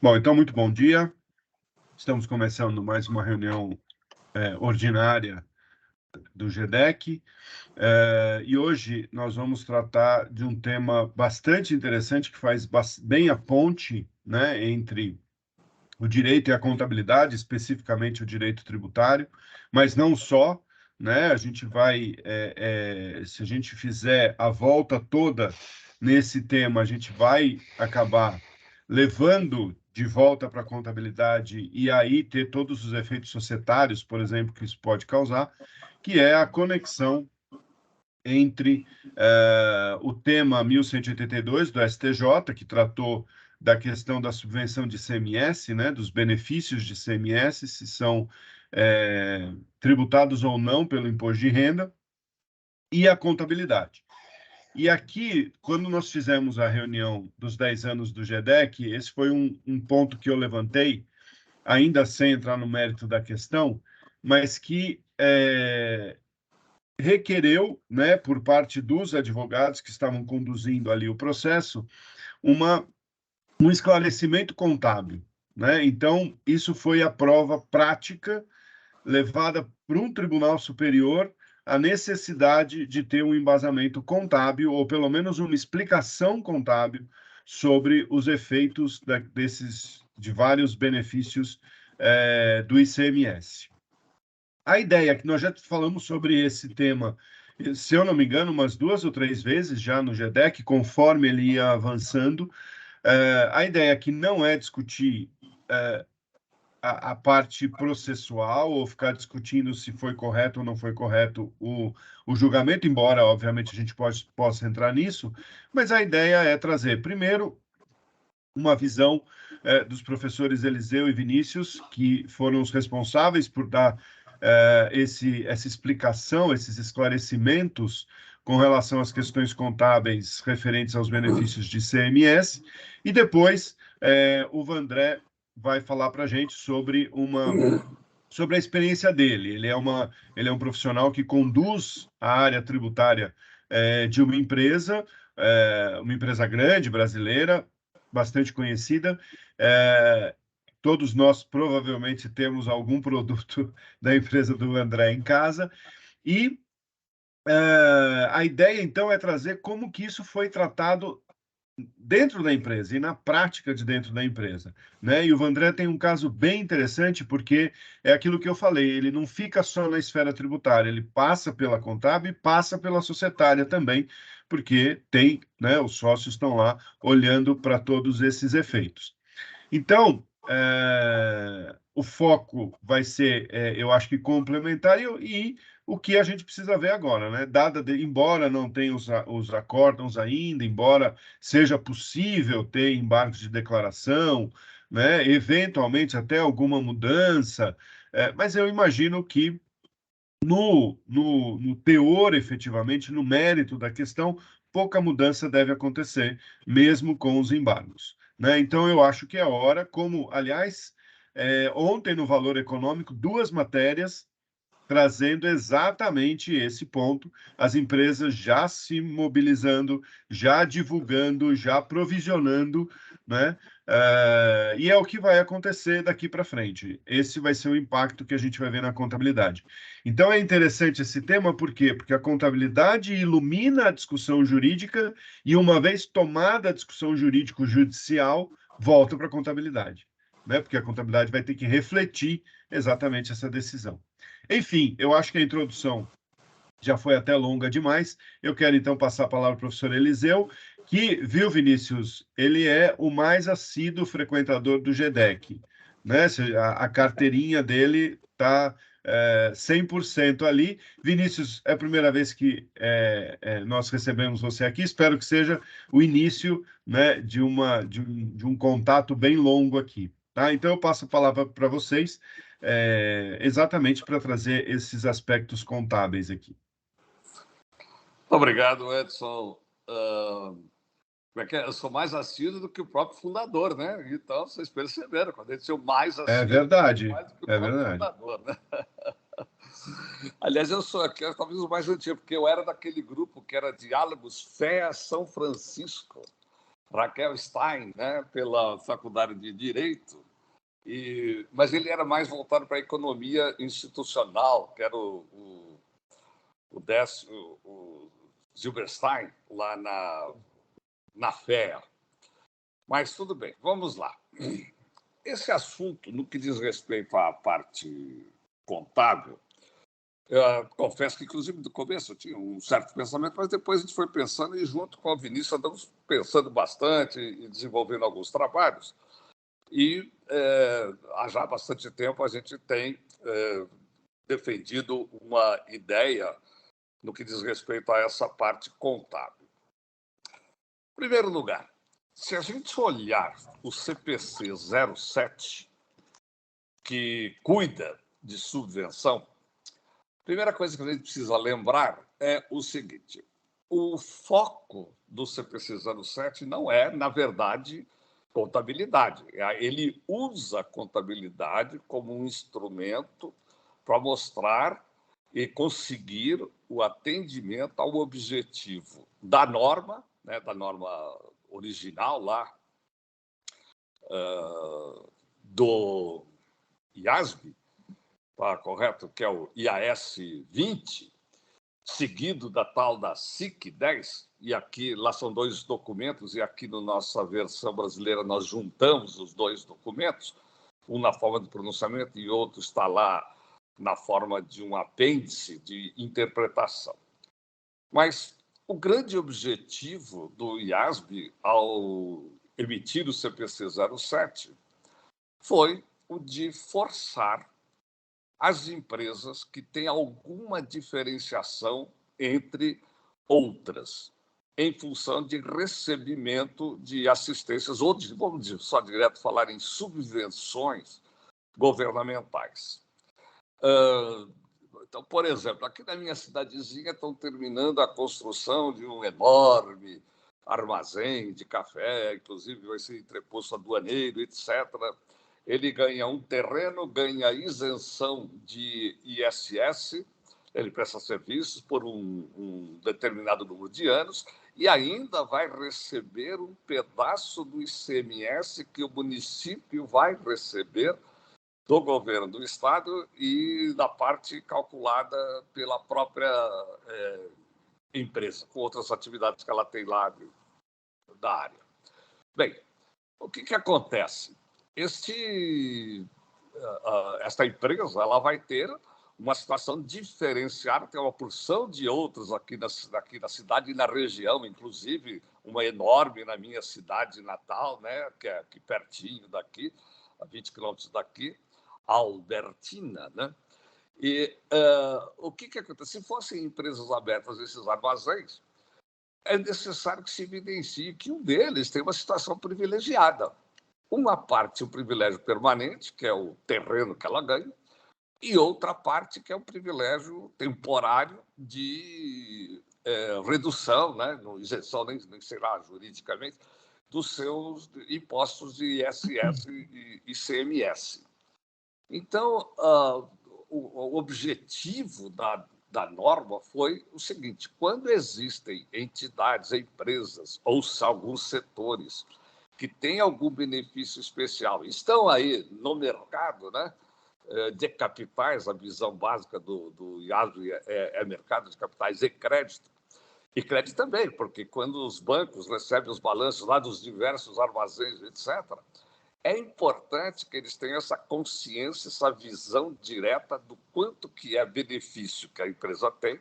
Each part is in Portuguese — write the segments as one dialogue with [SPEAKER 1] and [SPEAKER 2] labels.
[SPEAKER 1] Bom, então, muito bom dia. Estamos começando mais uma reunião ordinária do GDEC. E hoje nós vamos tratar de um tema bastante interessante que faz bem a ponte, né, entre o direito e a contabilidade, especificamente o direito tributário, mas não só, né? A gente vai, se a gente fizer a volta toda nesse tema, a gente vai acabar levando de volta para a contabilidade e aí ter todos os efeitos societários, por exemplo, que isso pode causar, que é a conexão entre o tema 1182 do STJ, que tratou da questão da subvenção de ICMS, né, dos benefícios de ICMS, se são tributados ou não pelo imposto de renda, e a contabilidade. E aqui, quando nós fizemos a reunião dos 10 anos do GDEC, esse foi um ponto que eu levantei, ainda sem entrar no mérito da questão, mas que requereu, né, por parte dos advogados que estavam conduzindo ali o processo, um esclarecimento contábil, né? Então, isso foi a prova prática levada para um tribunal superior a necessidade de ter um embasamento contábil, ou pelo menos uma explicação contábil sobre os efeitos de vários benefícios do ICMS. A ideia é que nós já falamos sobre esse tema, se eu não me engano, umas 2 ou 3 vezes já no GDEC, conforme ele ia avançando. A ideia aqui não é discutir a parte processual ou ficar discutindo se foi correto ou não foi correto o julgamento, embora, obviamente, a gente possa entrar nisso, mas a ideia é trazer, primeiro, uma visão dos professores Eliseu e Vinícius, que foram os responsáveis por dar essa explicação, esses esclarecimentos com relação às questões contábeis referentes aos benefícios de ICMS, e depois o Vandré vai falar para a gente sobre a experiência dele. Ele é um profissional que conduz a área tributária de uma empresa grande, brasileira, bastante conhecida. Todos nós provavelmente temos algum produto da empresa do André em casa. E a ideia, então, é trazer como que isso foi tratado dentro da empresa e na prática de dentro da empresa, né? E o Vandré tem um caso bem interessante porque é aquilo que eu falei, ele não fica só na esfera tributária, ele passa pela contábil e passa pela societária também, porque tem, né, os sócios estão lá olhando para todos esses efeitos. Então, o foco vai ser, eu acho que complementar e o que a gente precisa ver agora, né? Embora não tenha os acórdãos ainda, embora seja possível ter embargos de declaração, né? Eventualmente até alguma mudança, mas eu imagino que no teor, efetivamente, no mérito da questão, pouca mudança deve acontecer, mesmo com os embargos, né? Então, eu acho que é hora, como, aliás, ontem no Valor Econômico, 2 matérias trazendo exatamente esse ponto, as empresas já se mobilizando, já divulgando, já provisionando, né? E é o que vai acontecer daqui para frente. Esse vai ser o impacto que a gente vai ver na contabilidade. Então é interessante esse tema, por quê? Porque a contabilidade ilumina a discussão jurídica e, uma vez tomada a discussão jurídico-judicial, volta para a contabilidade, né? Porque a contabilidade vai ter que refletir exatamente essa decisão. Enfim, eu acho que a introdução já foi até longa demais. Eu quero, então, passar a palavra ao professor Eliseu, que, viu, Vinícius, ele é o mais assíduo frequentador do GDEC, né? A carteirinha dele está 100% ali. Vinícius, é a primeira vez que nós recebemos você aqui. Espero que seja o início, né, de um contato bem longo aqui. Tá? Então, eu passo a palavra para vocês, exatamente para trazer esses aspectos contábeis aqui.
[SPEAKER 2] Obrigado, Edson. Eu sou mais assíduo do que o próprio fundador, né? Então, vocês perceberam, quando ele disse o mais assíduo,
[SPEAKER 1] É verdade,
[SPEAKER 2] mais do que o
[SPEAKER 1] é
[SPEAKER 2] próprio
[SPEAKER 1] verdade.
[SPEAKER 2] fundador, né? Aliás, eu sou aqui, talvez o mais antigo, porque eu era daquele grupo que era Diálogos Fé São Francisco. Raquel Stein, né, pela Faculdade de Direito, mas ele era mais voltado para a economia institucional, que era o Zilberstein, lá na FEA. Mas tudo bem, vamos lá. Esse assunto, no que diz respeito à parte contábil, eu confesso que, inclusive, no começo eu tinha um certo pensamento, mas depois a gente foi pensando e, junto com a Vinícius, andamos pensando bastante e desenvolvendo alguns trabalhos. E, há já bastante tempo, a gente tem defendido uma ideia no que diz respeito a essa parte contábil. Em primeiro lugar, se a gente olhar o CPC 07, que cuida de subvenção, a primeira coisa que a gente precisa lembrar é o seguinte: o foco do CPC 07 não é, na verdade, contabilidade. Ele usa a contabilidade como um instrumento para mostrar e conseguir o atendimento ao objetivo da norma, né, da norma original lá do IASB, tá correto? Que é o IAS 20, seguido da tal da SIC 10, e aqui lá são dois documentos, e aqui na nossa versão brasileira nós juntamos os dois documentos, um na forma de pronunciamento e outro está lá na forma de um apêndice de interpretação. Mas o grande objetivo do IASB, ao emitir o CPC 07, foi o de forçar as empresas que têm alguma diferenciação entre outras, em função de recebimento de assistências, ou de, vamos dizer, só direto falar em subvenções governamentais. Então, por exemplo, aqui na minha cidadezinha estão terminando a construção de um enorme armazém de café, inclusive vai ser entreposto aduaneiro, etc. Ele ganha um terreno, ganha isenção de ISS, ele presta serviços por um determinado número de anos e ainda vai receber um pedaço do ICMS que o município vai receber do governo do Estado e da parte calculada pela própria empresa, com outras atividades que ela tem lá da área. Bem, o que acontece? Esta empresa ela vai ter uma situação diferenciada, tem uma porção de outros aqui na cidade e na região, inclusive uma enorme na minha cidade natal, né, que é aqui pertinho daqui, a 20 quilômetros daqui, Albertina, né? E o que acontece? Se fossem empresas abertas esses armazéns, é necessário que se evidencie que um deles tem uma situação privilegiada. Uma parte, o privilégio permanente, que é o terreno que ela ganha, e outra parte, que é o privilégio temporário de redução, né? Não isenção, nem será juridicamente, dos seus impostos de ISS e ICMS. Então, o objetivo da norma foi o seguinte: quando existem entidades, empresas ou alguns setores que têm algum benefício especial, estão aí no mercado, né, de capitais, a visão básica do IASB é mercado de capitais e crédito também, porque quando os bancos recebem os balanços lá dos diversos armazéns, etc., é importante que eles tenham essa consciência, essa visão direta do quanto que é benefício que a empresa tem,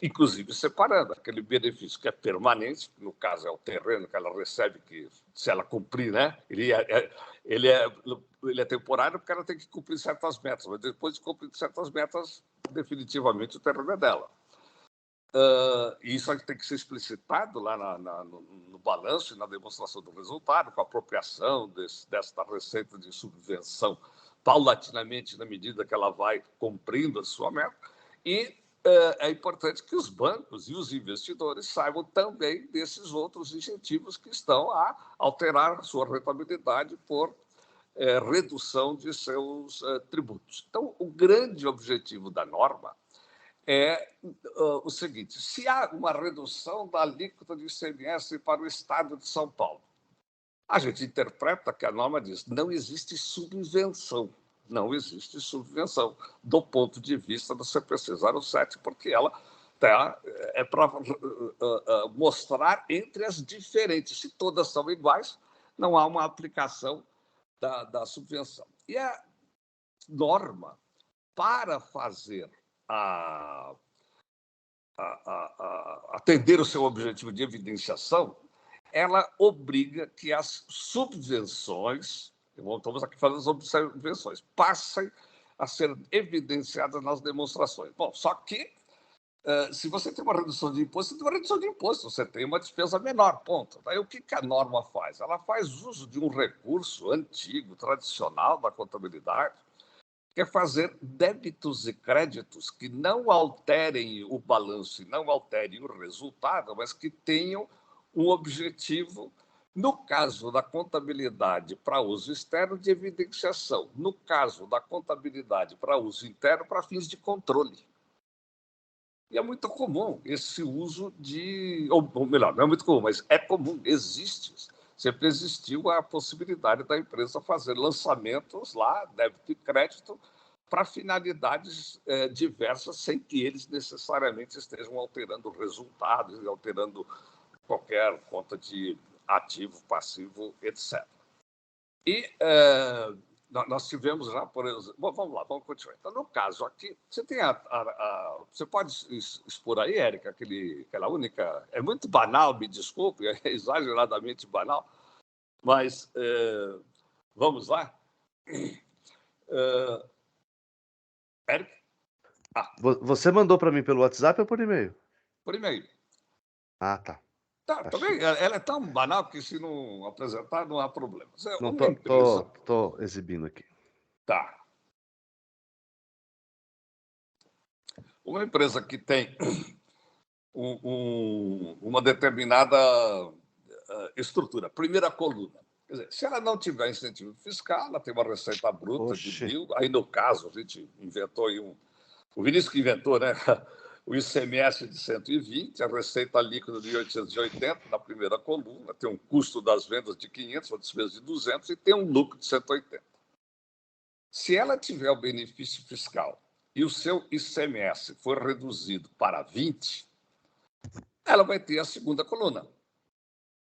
[SPEAKER 2] inclusive separando aquele benefício que é permanente, no caso é o terreno que ela recebe, que se ela cumprir, né, ele é temporário porque ela tem que cumprir certas metas, mas depois de cumprir certas metas, definitivamente o terreno é dela. Isso tem que ser explicitado lá no balanço e na demonstração do resultado, com a apropriação desta receita de subvenção paulatinamente, na medida que ela vai cumprindo a sua meta. E é importante que os bancos e os investidores saibam também desses outros incentivos que estão a alterar a sua rentabilidade por redução de seus tributos. Então, o grande objetivo da norma é o seguinte: se há uma redução da alíquota de ICMS para o Estado de São Paulo, A gente interpreta que a norma diz não existe subvenção. Não existe subvenção do ponto de vista do CPC 07, porque ela é para mostrar entre as diferentes. Se todas são iguais, não há uma aplicação da subvenção. E a norma, para fazer atender o seu objetivo de evidenciação, ela obriga que as subvenções, estamos aqui falando sobre subvenções, passem a ser evidenciadas nas demonstrações. Bom, só que, se você tem uma redução de imposto, você tem uma redução de imposto, você tem uma despesa menor, ponto. Daí, o que a norma faz? Ela faz uso de um recurso antigo, tradicional da contabilidade, que é fazer débitos e créditos que não alterem o balanço e não alterem o resultado, mas que tenham um objetivo, no caso da contabilidade para uso externo, de evidenciação, no caso da contabilidade para uso interno, para fins de controle. E é muito comum esse uso ou melhor, não é muito comum, mas é comum, existe. Sempre existiu a possibilidade da empresa fazer lançamentos lá, débito e crédito, para finalidades diversas, sem que eles necessariamente estejam alterando resultados, alterando qualquer conta de ativo, passivo, etc. E nós tivemos já, por exemplo... Bom, vamos lá, vamos continuar. Então, no caso aqui, você tem você pode expor aí, Érica, aquela única... É muito banal, me desculpe, é exageradamente banal, mas vamos lá. Érica?
[SPEAKER 3] Você mandou para mim pelo WhatsApp ou por e-mail?
[SPEAKER 2] Por e-mail.
[SPEAKER 3] Ah, tá.
[SPEAKER 2] Também, ela é tão banal que, se não apresentar, não há problema.
[SPEAKER 3] Não, tô exibindo aqui.
[SPEAKER 2] Tá. Uma empresa que tem uma determinada estrutura, primeira coluna. Quer dizer, se ela não tiver incentivo fiscal, ela tem uma receita bruta de 1.000. Aí, no caso, a gente inventou aí o Vinícius que inventou, né? O ICMS de 120, a receita líquida de 880 na primeira coluna, tem um custo das vendas de 500, uma despesa de 200 e tem um lucro de 180. Se ela tiver o benefício fiscal e o seu ICMS for reduzido para 20, ela vai ter a segunda coluna,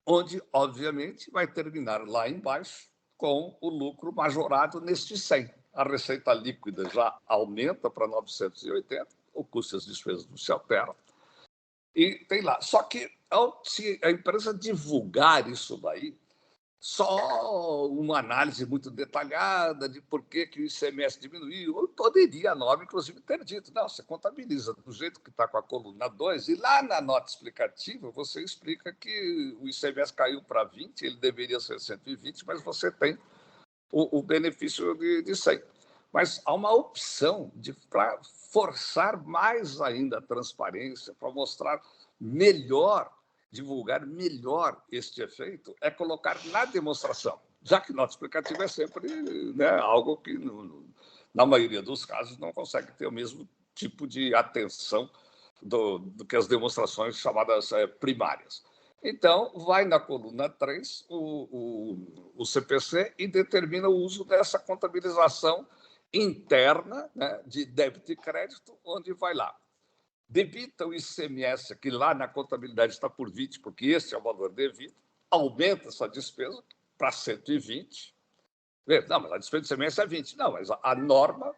[SPEAKER 2] onde, obviamente, vai terminar lá embaixo com o lucro majorado neste 100. A receita líquida já aumenta para 980, o custo e as despesas não se alteram. E tem lá. Só que, se a empresa divulgar isso daí, só uma análise muito detalhada de por que o ICMS diminuiu, poderia a norma, inclusive, ter dito, não, você contabiliza do jeito que está com a coluna 2, e lá na nota explicativa você explica que o ICMS caiu para 20, ele deveria ser 120, mas você tem o benefício de 100. Mas há uma opção para forçar mais ainda a transparência, para mostrar melhor, divulgar melhor este efeito, é colocar na demonstração, já que nota explicativa é sempre, né, algo que, na maioria dos casos, não consegue ter o mesmo tipo de atenção do que as demonstrações chamadas primárias. Então, vai na coluna 3 o CPC e determina o uso dessa contabilização interna, né, de débito e crédito, onde vai lá. Debita o ICMS, que lá na contabilidade está por 20, porque esse é o valor devido, aumenta essa despesa para 120. Não, mas a despesa do ICMS é 20. Não, mas a norma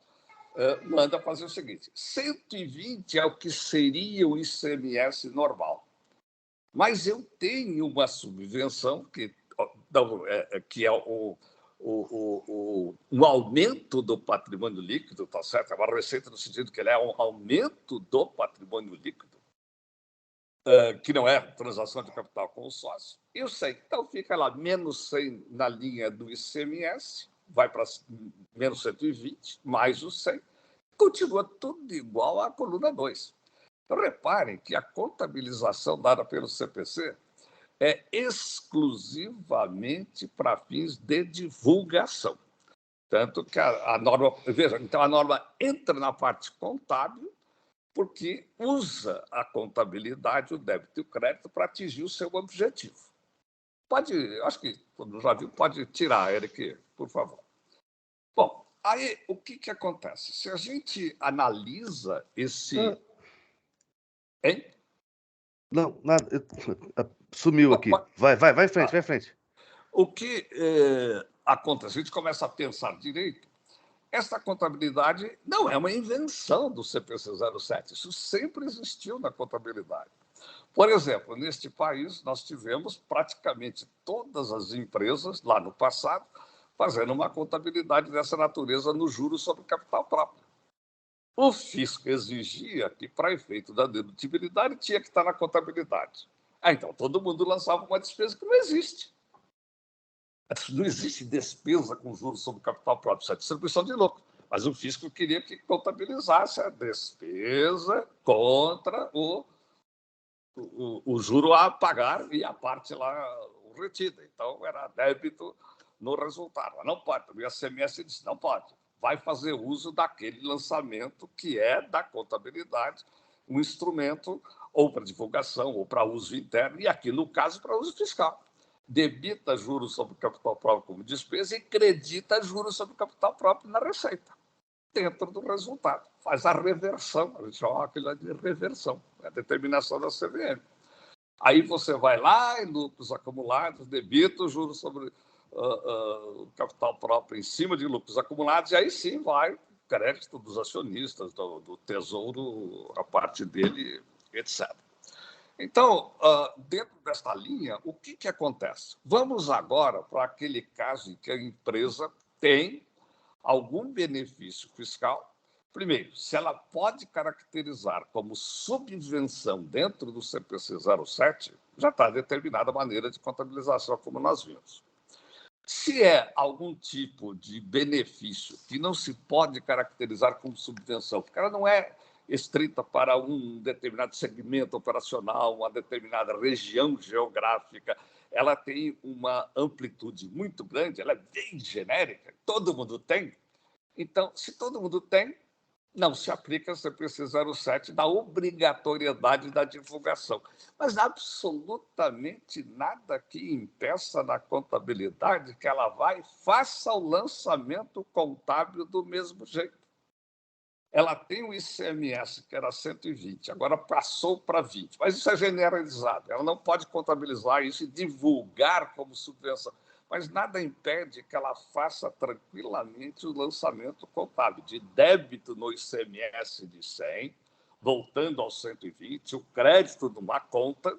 [SPEAKER 2] manda fazer o seguinte: 120 é o que seria o ICMS normal. Mas eu tenho uma subvenção que é um aumento do patrimônio líquido, tá certo? É uma receita no sentido que ele é um aumento do patrimônio líquido, que não é transação de capital com o sócio. Eu sei, então fica lá menos 100 na linha do ICMS, vai para menos 120, mais os 100, continua tudo igual à coluna 2. Então, reparem que a contabilização dada pelo CPC é exclusivamente para fins de divulgação. Tanto que a norma... Veja, então a norma entra na parte contábil porque usa a contabilidade, o débito e o crédito para atingir o seu objetivo. Pode, eu acho que quando já viu, pode tirar, Eric, por favor. Bom, aí o que acontece? Se a gente analisa esse. Hein?
[SPEAKER 3] Não, nada. Sumiu aqui. Vai em frente, vai em frente.
[SPEAKER 2] O que acontece? A gente começa a pensar direito. Essa contabilidade não é uma invenção do CPC 07, isso sempre existiu na contabilidade. Por exemplo, neste país, nós tivemos praticamente todas as empresas, lá no passado, fazendo uma contabilidade dessa natureza no juros sobre capital próprio. O fisco exigia que, para efeito da dedutibilidade, tinha que estar na contabilidade. Então, todo mundo lançava uma despesa que não existe. Não existe despesa com juros sobre capital próprio, isso é distribuição de lucro. Mas o fisco queria que contabilizasse a despesa contra o juro a pagar e a parte lá retida. Então, era débito no resultado. Mas não pode. O ICMS disse, não pode. Vai fazer uso daquele lançamento que é da contabilidade, um instrumento ou para divulgação ou para uso interno, e aqui, no caso, para uso fiscal. Debita juros sobre capital próprio como despesa e credita juros sobre capital próprio na receita, dentro do resultado. Faz a reversão, a gente chama aquilo de reversão, a determinação da CVM. Aí você vai lá em lucros acumulados, debita o juros sobre o capital próprio em cima de lucros acumulados, e aí sim vai crédito dos acionistas, do tesouro, a parte dele, etc. Então, dentro desta linha, o que acontece? Vamos agora para aquele caso em que a empresa tem algum benefício fiscal. Primeiro, se ela pode caracterizar como subvenção dentro do CPC 07, já está determinada a maneira de contabilização, como nós vimos. Se é algum tipo de benefício que não se pode caracterizar como subvenção, porque ela não é estrita para um determinado segmento operacional, uma determinada região geográfica, ela tem uma amplitude muito grande, ela é bem genérica, todo mundo tem. Então, se todo mundo tem, não se aplica a CPC 07 da obrigatoriedade da divulgação. Mas absolutamente nada que impeça na contabilidade que ela vai e faça o lançamento contábil do mesmo jeito. Ela tem o ICMS, que era 120, agora passou para 20, mas isso é generalizado. Ela não pode contabilizar isso e divulgar como subvenção, mas nada impede que ela faça tranquilamente o lançamento contábil de débito no ICMS de 100, voltando aos 120, o crédito de uma conta,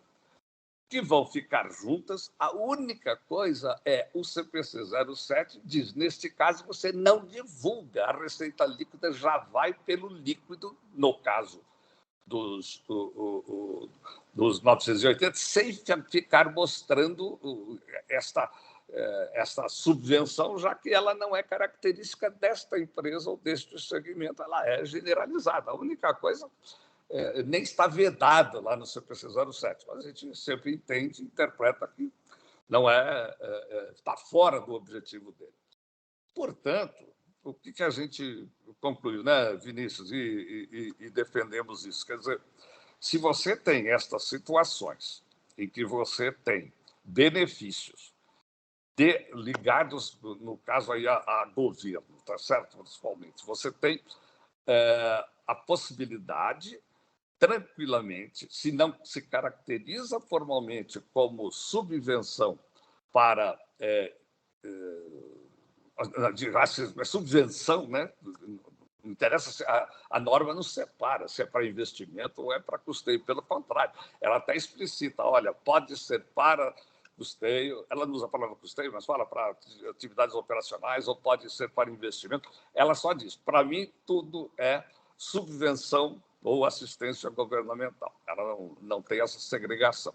[SPEAKER 2] que vão ficar juntas. A única coisa é o CPC 07 diz, neste caso, você não divulga, a receita líquida já vai pelo líquido, no caso dos 980, sem ficar mostrando esta subvenção, já que ela não é característica desta empresa ou deste segmento, ela é generalizada. A única coisa nem está vedado lá no CPC 07, mas a gente sempre entende, interpreta que não está fora do objetivo dele. Portanto, o que a gente concluiu, né, Vinícius, e defendemos isso? Quer dizer, se você tem estas situações em que você tem benefícios ligados, no caso aí, a governo, tá certo? Principalmente, você tem a possibilidade tranquilamente, se não se caracteriza formalmente como subvenção para subvenção, né? Não interessa se a norma não separa se é para investimento ou é para custeio, pelo contrário, ela está explícita, olha, pode ser para custeio, ela não usa a palavra custeio, mas fala para atividades operacionais ou pode ser para investimento, ela só diz, para mim tudo é subvenção ou assistência governamental. Ela não tem essa segregação.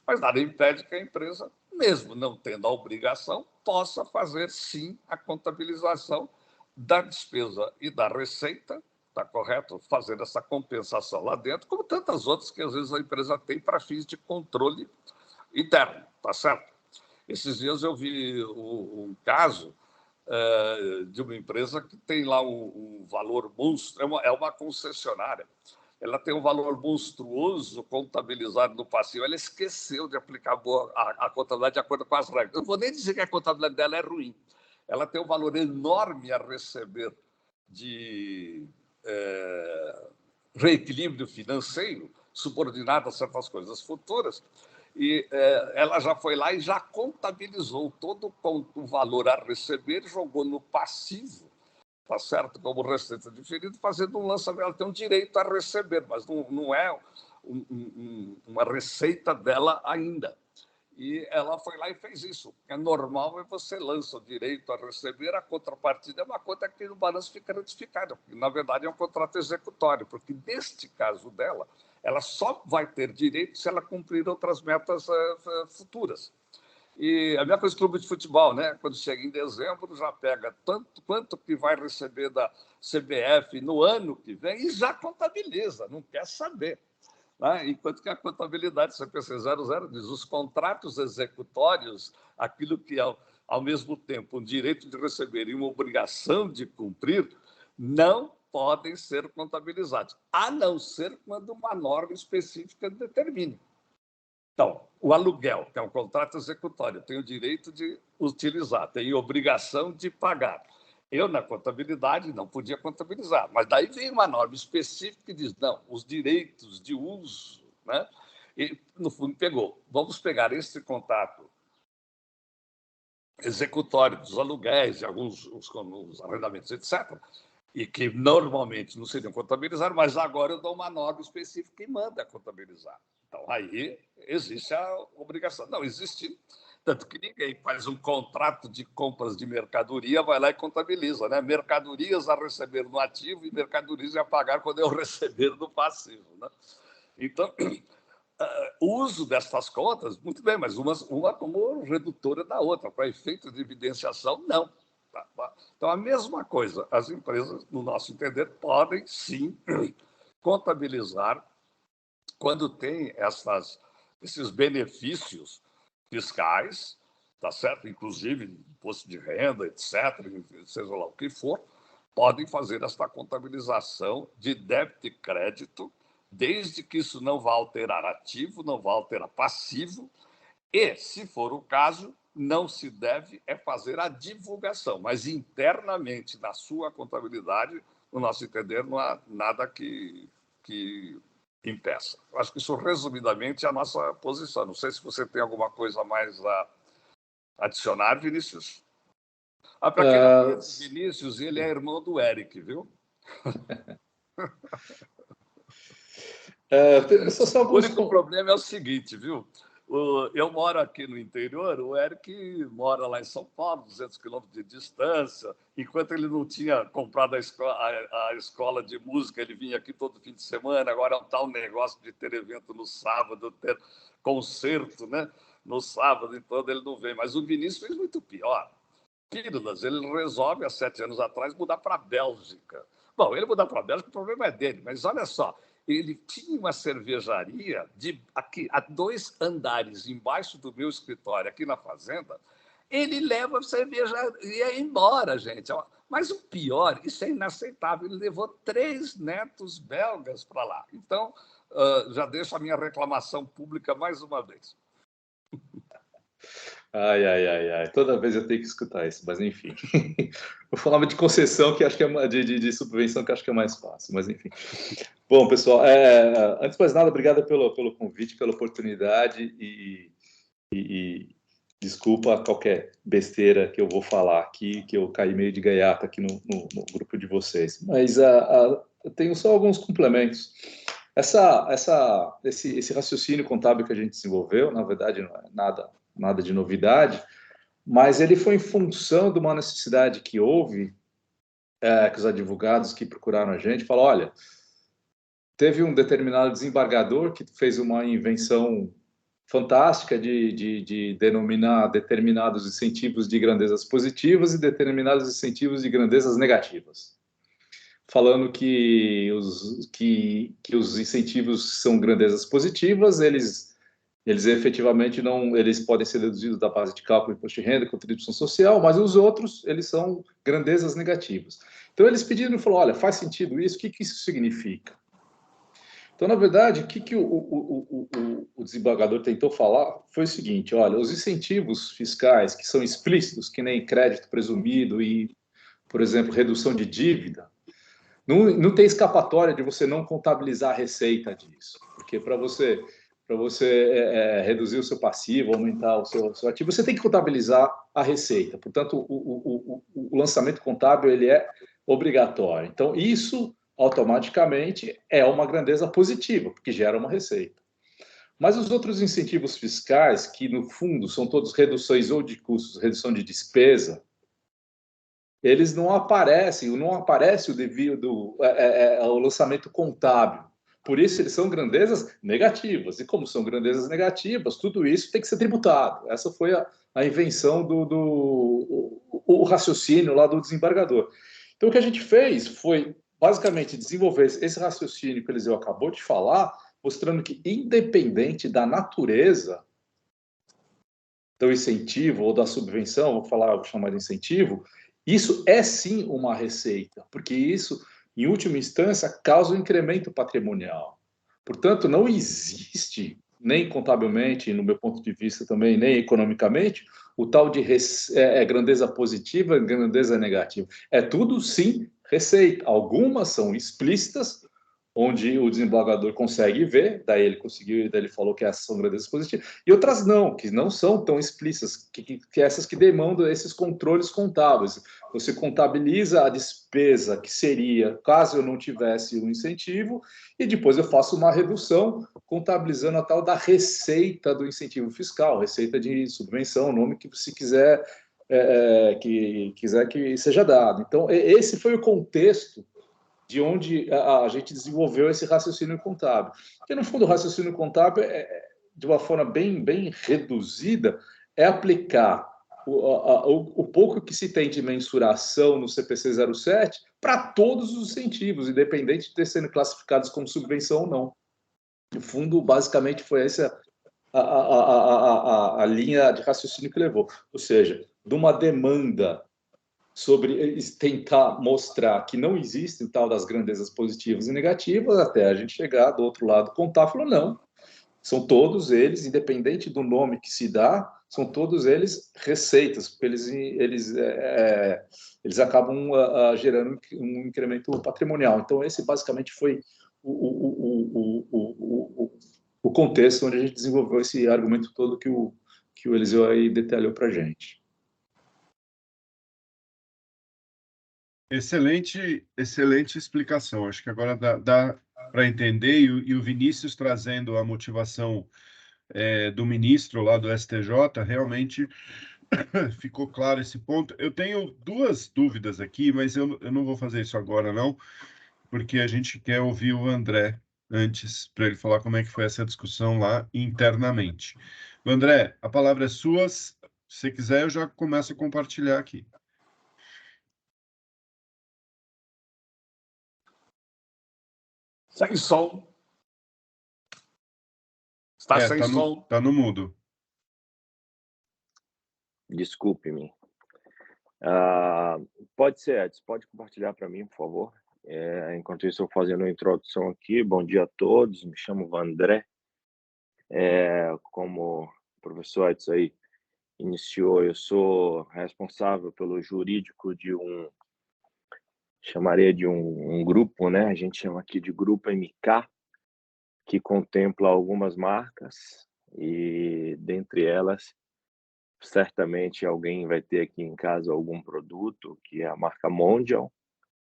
[SPEAKER 2] Mas nada impede que a empresa, mesmo não tendo a obrigação, possa fazer, sim, a contabilização da despesa e da receita, está correto? Fazendo essa compensação lá dentro, como tantas outras que, às vezes, a empresa tem para fins de controle interno, está certo? Esses dias eu vi um caso de uma empresa que tem lá um valor monstro, é uma concessionária. ela tem um valor monstruoso contabilizado no passivo. Ela esqueceu de aplicar a contabilidade de acordo com as regras. Eu não vou nem dizer que a contabilidade dela é ruim. Ela tem um valor enorme a receber de reequilíbrio financeiro, subordinado a certas coisas futuras, e ela já foi lá e já contabilizou todo o valor a receber, jogou no passivo, tá certo? Como receita diferida, fazendo um lançamento. Ela tem um direito a receber, mas não é uma receita dela ainda. E ela foi lá e fez isso. É normal, você lança o direito a receber, a contrapartida é uma conta que no balanço fica retificada, porque, na verdade, é um contrato executório, porque, neste caso dela, ela só vai ter direito se ela cumprir outras metas futuras. E a mesma coisa do clube de futebol, né? Quando chega em dezembro, já pega quanto que vai receber da CBF no ano que vem e já contabiliza, não quer saber. Né? Enquanto que a contabilidade CPC 00 diz os contratos executórios, aquilo que é, ao mesmo tempo, um direito de receber e uma obrigação de cumprir, não podem ser contabilizados, a não ser quando uma norma específica determine. Então, o aluguel, que é um contrato executório, tem o direito de utilizar, tem obrigação de pagar. Eu, na contabilidade, não podia contabilizar, mas daí vem uma norma específica que diz, não, os direitos de uso, né? E, no fundo, pegou. Vamos pegar esse contrato executório dos aluguéis, de alguns os arrendamentos, etc., e que normalmente não seriam contabilizados, mas agora eu dou uma norma específica e manda contabilizar. Então, aí existe a obrigação. Não existe, tanto que ninguém faz um contrato de compras de mercadoria, vai lá e contabiliza, né? Mercadorias a receber no ativo e mercadorias a pagar quando eu receber no passivo, né? Então, o uso dessas contas, muito bem, mas uma como redutora da outra, para efeito de evidenciação, não. Então, a mesma coisa, as empresas, no nosso entender, podem sim contabilizar quando tem esses benefícios fiscais, tá certo? Inclusive imposto de renda, etc., seja lá o que for, podem fazer esta contabilização de débito e crédito, desde que isso não vá alterar ativo, não vá alterar passivo, e, se for o caso, não se deve fazer a divulgação, mas internamente, na sua contabilidade, no nosso entender, não há nada que impeça. Eu acho que isso, resumidamente, é a nossa posição. Não sei se você tem alguma coisa mais a adicionar, Vinícius. Para quem não conhece Vinícius, ele é irmão do Eric, viu? O único problema é o seguinte, viu? Eu moro aqui no interior, o Eric mora lá em São Paulo, 200 quilômetros de distância. Enquanto ele não tinha comprado a escola de música, ele vinha aqui todo fim de semana. Agora é um tal negócio de ter evento no sábado, ter concerto, né? No sábado, então ele não vem. Mas o Vinícius fez muito pior. Pílulas, ele resolve, há 7 anos atrás, mudar para a Bélgica. Bom, ele mudar para a Bélgica, o problema é dele, mas olha só, ele tinha uma cervejaria aqui a 2 andares embaixo do meu escritório, aqui na fazenda. Ele leva a cervejaria embora, gente. Mas o pior, isso é inaceitável, ele levou 3 netos belgas para lá. Então, já deixo a minha reclamação pública mais uma vez.
[SPEAKER 4] Ai. Toda vez eu tenho que escutar isso, mas enfim. Eu falava de concessão, que acho que é de subvenção, que acho que é mais fácil, mas enfim. Bom, pessoal, antes de mais nada, obrigado pelo convite, pela oportunidade e desculpa qualquer besteira que eu vou falar aqui, que eu caí meio de gaiata aqui no grupo de vocês. Mas eu tenho só alguns complementos. Esse raciocínio contábil que a gente desenvolveu, na verdade, não é nada de novidade, mas ele foi em função de uma necessidade que houve, que os advogados que procuraram a gente falaram, olha, teve um determinado desembargador que fez uma invenção fantástica de denominar determinados incentivos de grandezas positivas e determinados incentivos de grandezas negativas, falando que os incentivos são grandezas positivas, eles efetivamente não, eles podem ser deduzidos da base de cálculo de imposto de renda, contribuição social, mas os outros, eles são grandezas negativas. Então, eles pediram e falaram, olha, faz sentido isso? O que isso significa? Então, na verdade, o que o desembargador tentou falar foi o seguinte: olha, os incentivos fiscais que são explícitos, que nem crédito presumido e, por exemplo, redução de dívida, não tem escapatória de você não contabilizar a receita disso, porque para você reduzir o seu passivo, aumentar o seu ativo, você tem que contabilizar a receita. Portanto, o lançamento contábil ele é obrigatório. Então, isso automaticamente é uma grandeza positiva, porque gera uma receita. Mas os outros incentivos fiscais, que no fundo são todos reduções ou de custos, redução de despesa, eles não aparecem, não aparece o devido ao lançamento contábil. Por isso, eles são grandezas negativas. E como são grandezas negativas, tudo isso tem que ser tributado. Essa foi a invenção o raciocínio lá do desembargador. Então, o que a gente fez foi, basicamente, desenvolver esse raciocínio que o Eliseu acabou de falar, mostrando que, independente da natureza do incentivo ou da subvenção, vou chamar de incentivo, isso é sim uma receita, porque isso, em última instância, causa um incremento patrimonial. Portanto, não existe, nem contabilmente, no meu ponto de vista também, nem economicamente, o tal de grandeza positiva e grandeza negativa. É tudo, sim, receita. Algumas são explícitas, onde o desembargador consegue ver, daí ele falou que essas são grandezas positivas, e outras não, que não são tão explícitas, que essas que demandam esses controles contábeis. Você contabiliza a despesa que seria caso eu não tivesse o incentivo, e depois eu faço uma redução, contabilizando a tal da receita do incentivo fiscal, receita de subvenção, o nome que você quiser, quiser que seja dado. Então, esse foi o contexto de onde a gente desenvolveu esse raciocínio contábil. Porque, no fundo, o raciocínio contábil, de uma forma bem reduzida, é aplicar o pouco que se tem de mensuração no CPC 07 para todos os incentivos, independente de ter sendo classificados como subvenção ou não. No fundo, basicamente, foi essa a linha de raciocínio que levou. Ou seja, de uma demanda sobre tentar mostrar que não existe o tal das grandezas positivas e negativas, até a gente chegar do outro lado contar, falou, não, são todos eles, independente do nome que se dá, são todos eles receitas, porque eles acabam gerando um incremento patrimonial. Então, esse basicamente foi o contexto onde a gente desenvolveu esse argumento todo que o Eliseu aí detalhou para a gente.
[SPEAKER 1] Excelente explicação. Acho que agora dá para entender, e o Vinícius trazendo a motivação do ministro lá do STJ, realmente ficou claro esse ponto. Eu tenho duas dúvidas aqui, mas eu não vou fazer isso agora, não, porque a gente quer ouvir o André antes, para ele falar como é que foi essa discussão lá internamente. André, a palavra é sua. Se você quiser, eu já começo a compartilhar aqui.
[SPEAKER 2] Sem som. Está sem som.
[SPEAKER 1] Está no mudo.
[SPEAKER 5] Desculpe-me. Pode ser, Edson, pode compartilhar para mim, por favor. Enquanto isso, eu vou fazendo a introdução aqui. Bom dia a todos, me chamo André. Como o professor Edson aí iniciou, eu sou responsável pelo jurídico de chamaria de um grupo, né? A gente chama aqui de Grupo MK, que contempla algumas marcas, e dentre elas, certamente alguém vai ter aqui em casa algum produto, que é a marca Mondial.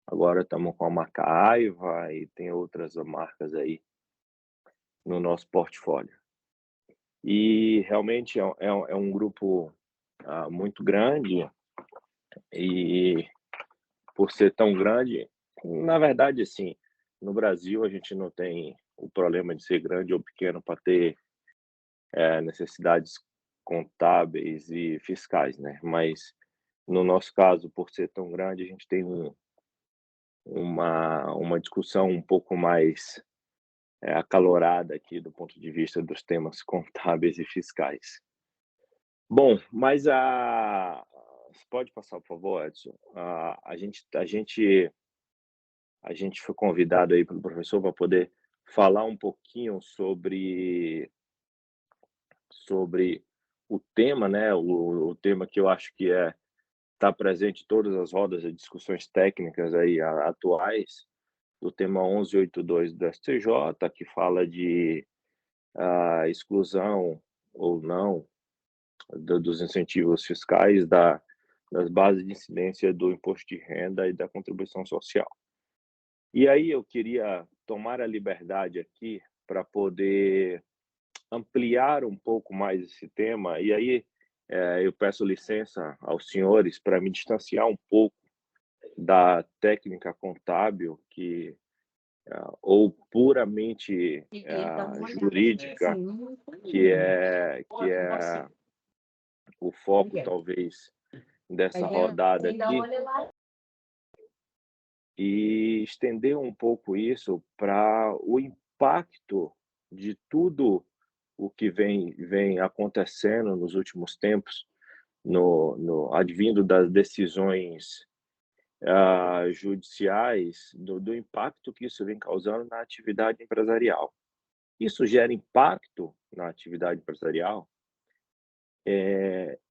[SPEAKER 5] Agora estamos com a marca Aiva e tem outras marcas aí no nosso portfólio. E realmente é um grupo muito grande, e por ser tão grande, na verdade, assim, no Brasil a gente não tem o problema de ser grande ou pequeno para ter necessidades contábeis e fiscais, né? Mas no nosso caso, por ser tão grande, a gente tem uma discussão um pouco mais acalorada aqui do ponto de vista dos temas contábeis e fiscais. Bom, mas pode passar, por favor, Edson? A gente foi convidado aí pelo professor para poder falar um pouquinho sobre o tema, né? O tema que eu acho que está presente em todas as rodas de discussões técnicas aí atuais, do tema 1182 do STJ, que fala de exclusão ou não dos incentivos fiscais das bases de incidência do imposto de renda e da contribuição social. E aí eu queria tomar a liberdade aqui para poder ampliar um pouco mais esse tema, e aí eu peço licença aos senhores para me distanciar um pouco da técnica contábil ou puramente jurídica, que é o foco talvez dessa rodada aqui, e estender um pouco isso para o impacto de tudo o que vem acontecendo nos últimos tempos, advindo das decisões judiciais, do impacto que isso vem causando na atividade empresarial. Isso gera impacto na atividade empresarial.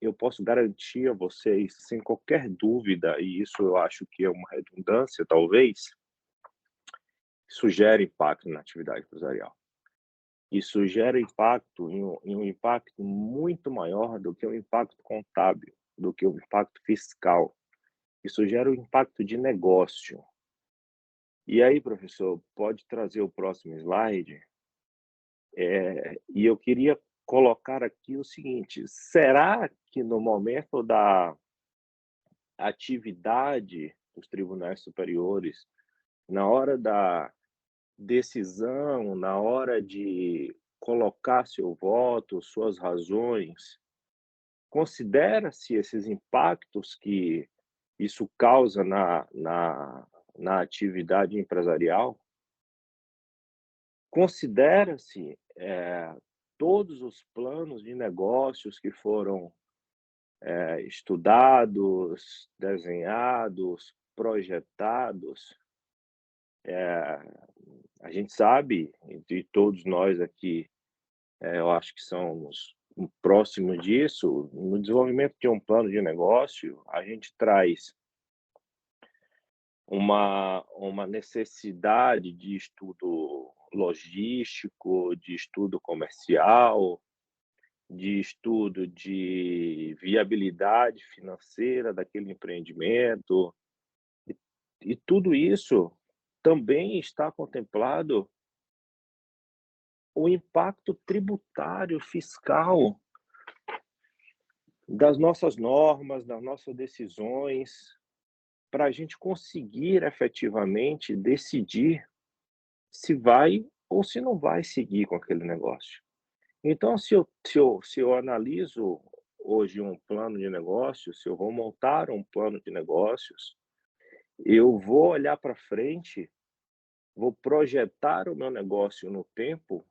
[SPEAKER 5] Eu posso garantir a vocês, sem qualquer dúvida, e isso eu acho que é uma redundância, talvez, isso gera impacto na atividade empresarial. Isso gera impacto em um impacto muito maior do que o impacto contábil, do que o impacto fiscal. Isso gera um impacto de negócio. E aí, professor, pode trazer o próximo slide? E eu queria colocar aqui o seguinte: será que no momento da atividade dos tribunais superiores, na hora da decisão, na hora de colocar seu voto, suas razões, considera-se esses impactos que isso causa na atividade empresarial? Considera-se todos os planos de negócios que foram estudados, desenhados, projetados? A gente sabe, entre todos nós aqui, eu acho que somos próximos disso, no desenvolvimento de um plano de negócio, a gente traz uma necessidade de estudo logístico, de estudo comercial, de estudo de viabilidade financeira daquele empreendimento, e tudo isso também está contemplado o impacto tributário, fiscal das nossas normas, das nossas decisões, para a gente conseguir efetivamente decidir se vai ou se não vai seguir com aquele negócio. Então, se eu analiso hoje um plano de negócios, se eu vou montar um plano de negócios, eu vou olhar para frente, vou projetar o meu negócio no tempo,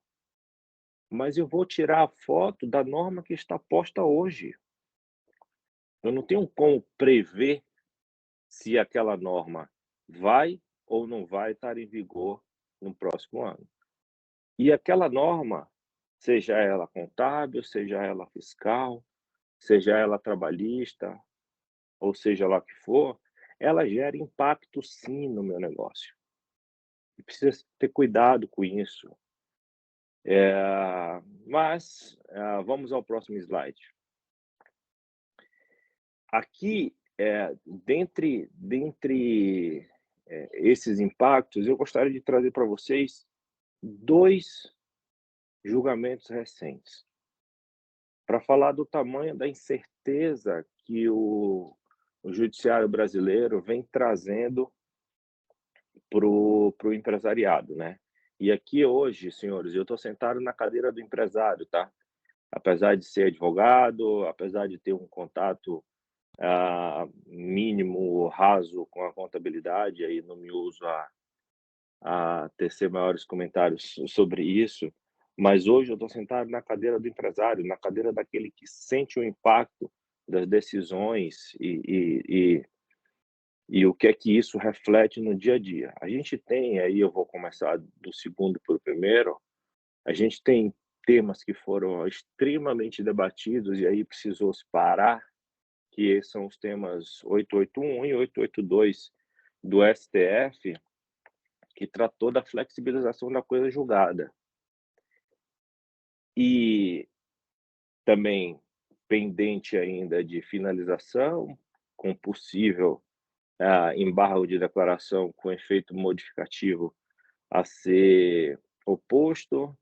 [SPEAKER 5] mas eu vou tirar a foto da norma que está posta hoje. Eu não tenho como prever se aquela norma vai ou não vai estar em vigor no próximo ano. E aquela norma, seja ela contábil, seja ela fiscal, seja ela trabalhista, ou seja lá o que for, ela gera impacto sim no meu negócio. E precisa ter cuidado com isso. Mas vamos ao próximo slide. Aqui, dentre esses impactos, eu gostaria de trazer para vocês 2 julgamentos recentes, para falar do tamanho da incerteza que o judiciário brasileiro vem trazendo para o empresariado, né? E aqui hoje, senhores, eu estou sentado na cadeira do empresário, tá? Apesar de ser advogado, apesar de ter um contato mínimo, raso com a contabilidade, aí não me uso a tecer maiores comentários sobre isso, mas hoje eu estou sentado na cadeira do empresário, na cadeira daquele que sente o impacto das decisões e e o que é que isso reflete no dia a dia. A gente tem, aí eu vou começar do segundo para o primeiro, a gente tem temas que foram extremamente debatidos e aí precisou se parar, que são os temas 881 e 882 do STF, que tratou da flexibilização da coisa julgada. E também pendente ainda de finalização, com possível embargo de declaração com efeito modificativo a ser oposto,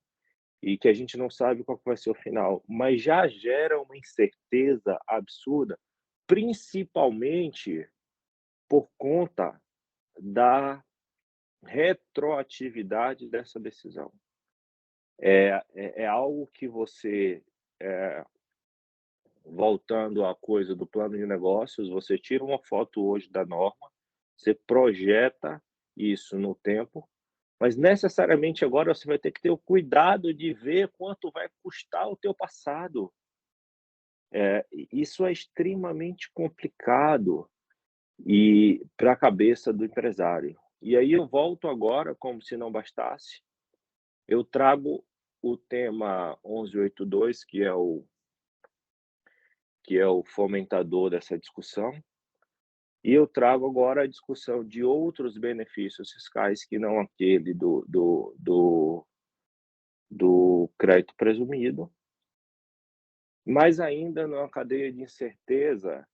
[SPEAKER 5] e que a gente não sabe qual que vai ser o final, mas já gera uma incerteza absurda, principalmente por conta da retroatividade dessa decisão. É algo que você, voltando à coisa do plano de negócios, você tira uma foto hoje da norma, você projeta isso no tempo, mas necessariamente agora você vai ter que ter o cuidado de ver quanto vai custar o teu passado. Isso é extremamente complicado e para a cabeça do empresário. E aí eu volto agora, como se não bastasse, eu trago o tema 1182, que é o fomentador dessa discussão, e eu trago agora a discussão de outros benefícios fiscais que não aquele do crédito presumido, mas ainda numa cadeia de incerteza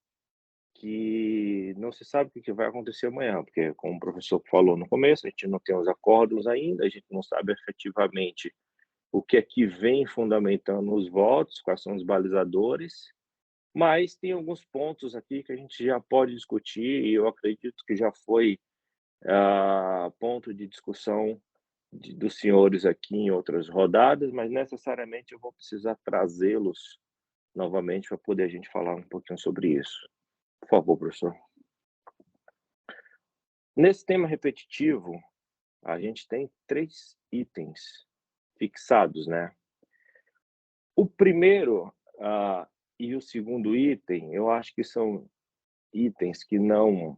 [SPEAKER 5] que não se sabe o que vai acontecer amanhã, porque, como o professor falou no começo, a gente não tem os acordos ainda, a gente não sabe efetivamente o que é que vem fundamentando os votos, quais são os balizadores, mas tem alguns pontos aqui que a gente já pode discutir e eu acredito que já foi ponto de discussão dos senhores aqui em outras rodadas, mas necessariamente eu vou precisar trazê-los novamente para poder a gente falar um pouquinho sobre isso. Por favor, professor. Nesse tema repetitivo, a gente tem 3 itens fixados, né? O primeiro e o segundo item, eu acho que são itens que não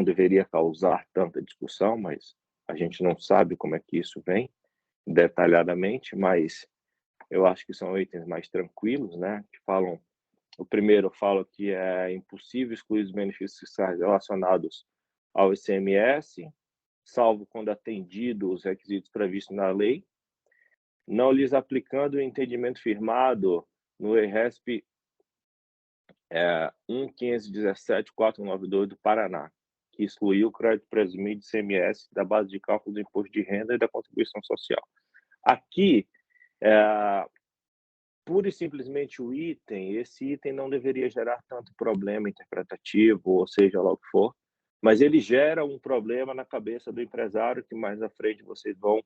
[SPEAKER 5] deveria causar tanta discussão, mas a gente não sabe como é que isso vem detalhadamente, mas eu acho que são itens mais tranquilos, né? Que falam, o primeiro fala que é impossível excluir os benefícios fiscais relacionados ao ICMS, salvo quando atendido os requisitos previstos na lei, não lhes aplicando o entendimento firmado no ERESP 1.517.492 do Paraná, que excluiu o crédito presumido de ICMS da base de cálculo do imposto de renda e da contribuição social. Aqui, pura e simplesmente esse item não deveria gerar tanto problema interpretativo, ou seja lá o que for, mas ele gera um problema na cabeça do empresário que mais à frente vocês vão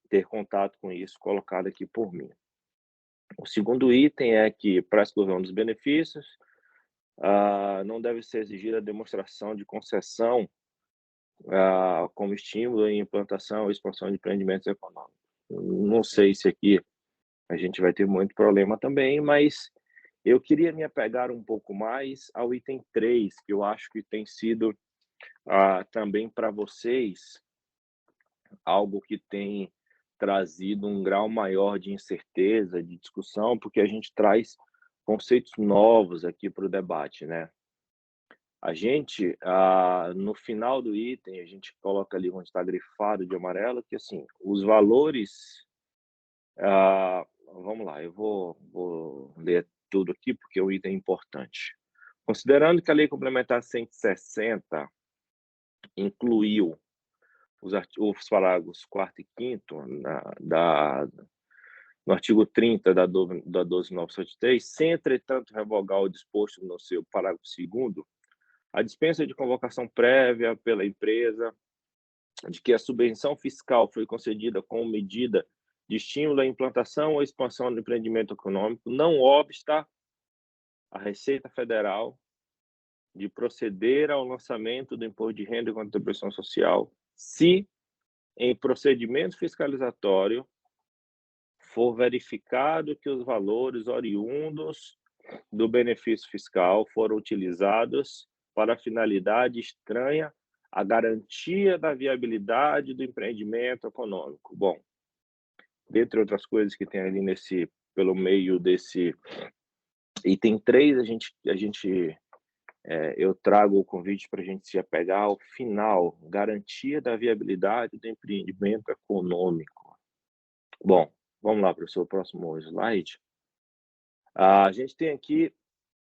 [SPEAKER 5] ter contato com isso colocado aqui por mim. O segundo item é que, para a exclusão dos benefícios, não deve ser exigida a demonstração de concessão como estímulo em implantação ou expansão de empreendimentos econômicos. Não sei se aqui a gente vai ter muito problema também, mas eu queria me apegar um pouco mais ao item 3, que eu acho que tem sido também para vocês algo que tem trazido um grau maior de incerteza, de discussão, porque a gente traz conceitos novos aqui para o debate, né? A gente, no final do item, a gente coloca ali onde está grifado de amarelo, que assim, os valores... vamos lá, eu vou ler tudo aqui, porque o item é importante. Considerando que a Lei Complementar 160 incluiu os parágrafos 4º e 5º no artigo 30 da 12.973, sem, entretanto, revogar o disposto no seu parágrafo 2º, a dispensa de convocação prévia pela empresa de que a subvenção fiscal foi concedida como medida de estímulo à implantação ou expansão do empreendimento econômico, não obsta a Receita Federal de proceder ao lançamento do imposto de renda e contribuição social, se, em procedimento fiscalizatório, for verificado que os valores oriundos do benefício fiscal foram utilizados para finalidade estranha à garantia da viabilidade do empreendimento econômico. Bom, dentre outras coisas que tem ali pelo meio desse item 3, eu trago o convite para a gente se apegar ao final, garantia da viabilidade do empreendimento econômico. Bom, vamos lá para o seu próximo slide. A gente tem aqui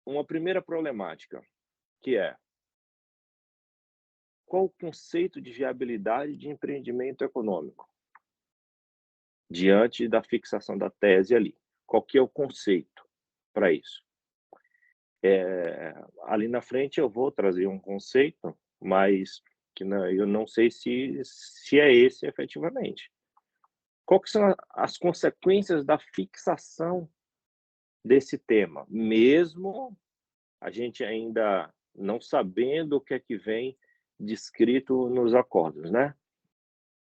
[SPEAKER 5] uma primeira problemática, que é qual o conceito de viabilidade de empreendimento econômico? Diante da fixação da tese ali. Qual que é o conceito para isso? Ali na frente eu vou trazer um conceito, mas que eu não sei se é esse efetivamente. Qual que são as consequências da fixação desse tema, mesmo a gente ainda não sabendo o que é que vem descrito nos acordos, né? A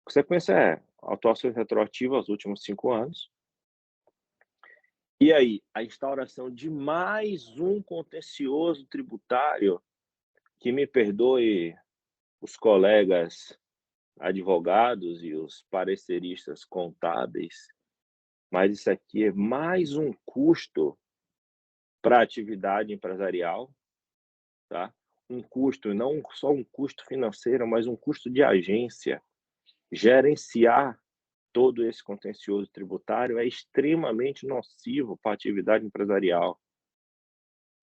[SPEAKER 5] consequência é atuações retroativas aos últimos 5 anos. E aí, a instauração de mais um contencioso tributário, que me perdoe os colegas advogados e os pareceristas contábeis, mas isso aqui é mais um custo para a atividade empresarial, tá? Um custo, não só um custo financeiro, mas um custo de agência. Gerenciar todo esse contencioso tributário é extremamente nocivo para a atividade empresarial.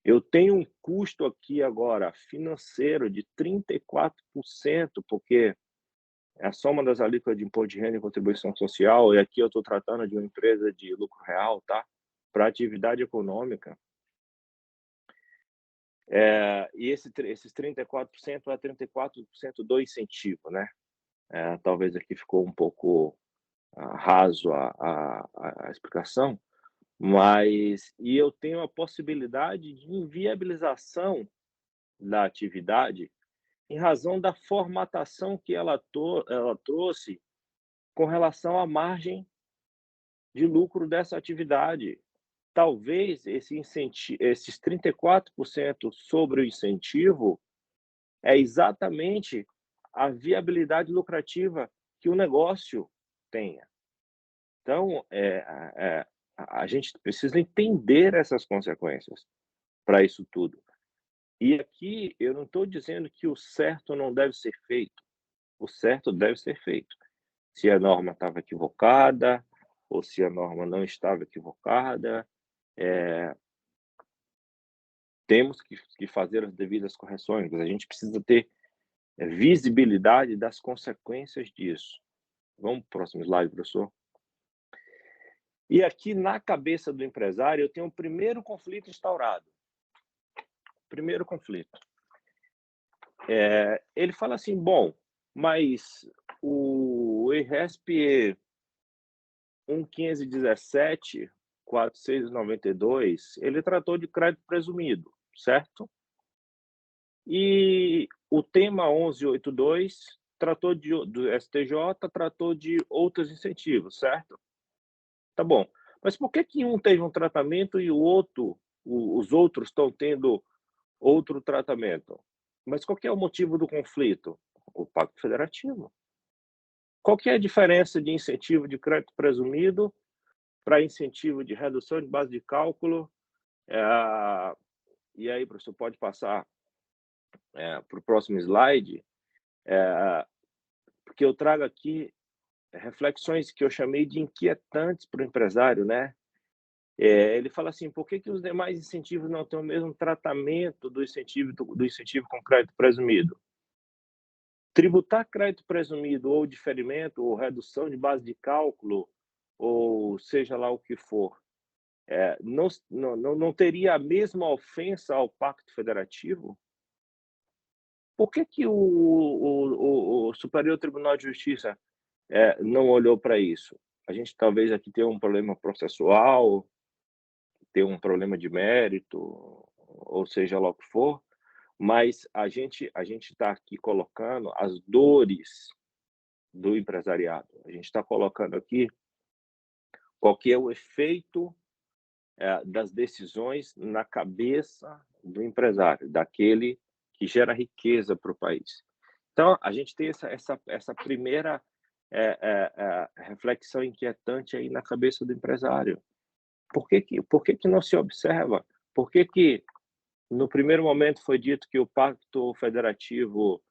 [SPEAKER 5] Eu tenho um custo aqui agora financeiro de 34%, porque é a soma das alíquotas de imposto de renda e contribuição social, e aqui eu estou tratando de uma empresa de lucro real, tá? Para atividade econômica. E esses 34% é 34% do incentivo, né? Talvez aqui ficou um pouco raso a explicação, mas eu tenho a possibilidade de inviabilização da atividade em razão da formatação que ela trouxe com relação à margem de lucro dessa atividade. Talvez esses 34% sobre o incentivo é exatamente a viabilidade lucrativa que o negócio tenha. Então, a gente precisa entender essas consequências para isso tudo. E aqui eu não estou dizendo que o certo não deve ser feito. O certo deve ser feito. Se a norma estava equivocada ou se a norma não estava equivocada, temos que fazer as devidas correções. A gente precisa ter visibilidade das consequências disso. Vamos para o próximo slide, professor. E aqui, na cabeça do empresário, eu tenho o primeiro conflito instaurado. Primeiro conflito. Ele fala assim, bom, mas o IRESP 1.517.492, ele tratou de crédito presumido, certo? E o tema 1182 tratou do STJ, tratou de outros incentivos, certo? Tá bom. Mas por que um teve um tratamento e os outros estão tendo outro tratamento? Mas qual que é o motivo do conflito? O Pacto Federativo. Qual que é a diferença de incentivo de crédito presumido para incentivo de redução de base de cálculo? E aí, professor, pode passar para o próximo slide, porque eu trago aqui reflexões que eu chamei de inquietantes para o empresário, né? Ele fala assim, por que os demais incentivos não têm o mesmo tratamento do incentivo com crédito presumido? Tributar crédito presumido ou diferimento ou redução de base de cálculo, ou seja lá o que for, não teria a mesma ofensa ao Pacto Federativo? Por que o Superior Tribunal de Justiça não olhou para isso? A gente talvez aqui tenha um problema processual, ter um problema de mérito, ou seja lá o que for, mas a gente está aqui colocando as dores do empresariado. A gente está colocando aqui qual que é o efeito das decisões na cabeça do empresário, daquele que gera riqueza para o país. Então, a gente tem essa primeira reflexão inquietante aí na cabeça do empresário. Por que não se observa? Por que no primeiro momento foi dito que o Pacto Federativo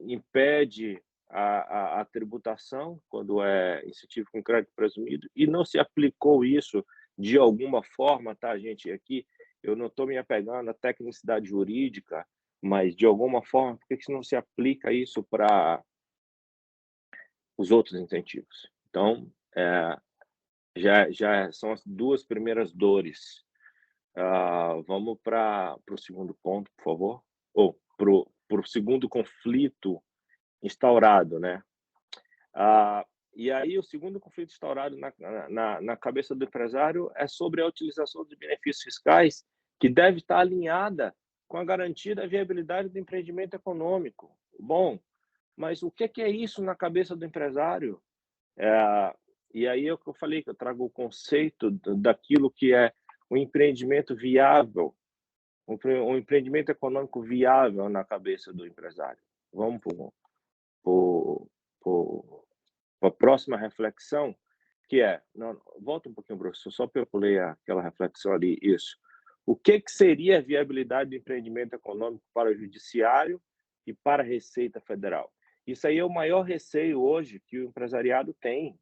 [SPEAKER 5] impede a tributação quando é incentivo com crédito presumido e não se aplicou isso de alguma forma, tá, gente? Aqui eu não estou me apegando à tecnicidade jurídica, mas de alguma forma, por que não se aplica isso para os outros incentivos? Então, já são as duas primeiras dores. Vamos para o segundo ponto, por favor, ou para o segundo conflito instaurado, né? E aí o segundo conflito instaurado na cabeça do empresário é sobre a utilização de benefícios fiscais que deve estar alinhada com a garantia da viabilidade do empreendimento econômico. Bom, mas o que é isso na cabeça do empresário? E aí eu falei que eu trago o conceito daquilo que é um empreendimento viável, um empreendimento econômico viável na cabeça do empresário. Vamos para a próxima reflexão, que é... Não, volta um pouquinho, professor, só para eu pulei aquela reflexão ali, isso. O que seria a viabilidade do empreendimento econômico para o judiciário e para a Receita Federal? Isso aí é o maior receio hoje que o empresariado tem.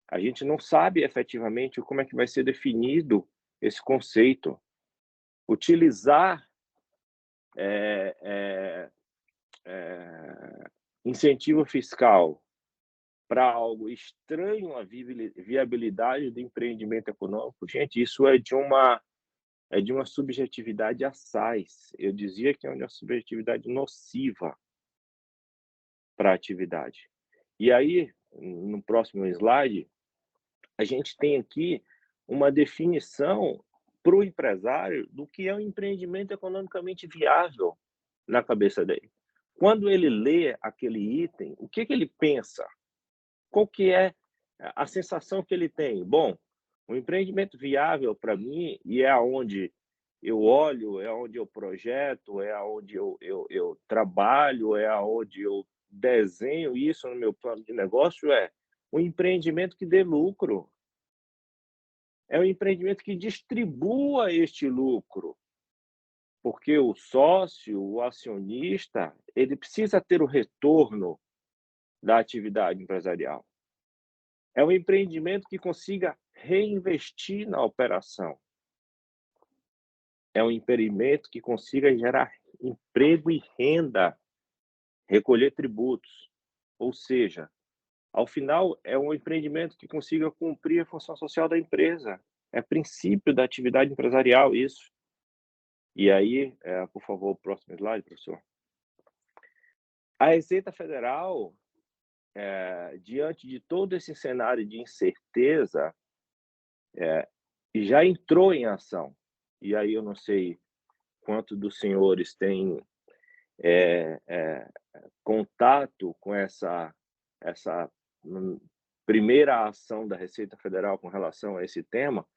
[SPEAKER 5] A gente não sabe efetivamente como é que vai ser definido esse conceito. Utilizar incentivo fiscal para algo estranho à viabilidade do empreendimento econômico, gente, isso é de uma subjetividade assaz. Eu dizia que é uma subjetividade nociva para a atividade. E aí, no próximo slide, a gente tem aqui uma definição para o empresário do que é um empreendimento economicamente viável na cabeça dele. Quando ele lê aquele item, o que ele pensa? Qual que é a sensação que ele tem? Bom, o empreendimento viável para mim, e é aonde eu olho, é onde eu projeto, é aonde eu trabalho, é aonde eu desenho isso no meu plano de negócio, é um empreendimento que dê lucro. É um empreendimento que distribua este lucro, porque o sócio, o acionista, ele precisa ter o retorno da atividade empresarial. É um empreendimento que consiga reinvestir na operação. É um empreendimento que consiga gerar emprego e renda, recolher tributos. Ou seja, ao final, é um empreendimento que consiga cumprir a função social da empresa. É princípio da atividade empresarial isso. E aí, por favor, o próximo slide, professor. A Receita Federal, diante de todo esse cenário de incerteza, já entrou em ação. E aí eu não sei quanto dos senhores têm contato com essa primeira ação da Receita Federal com relação a esse tema,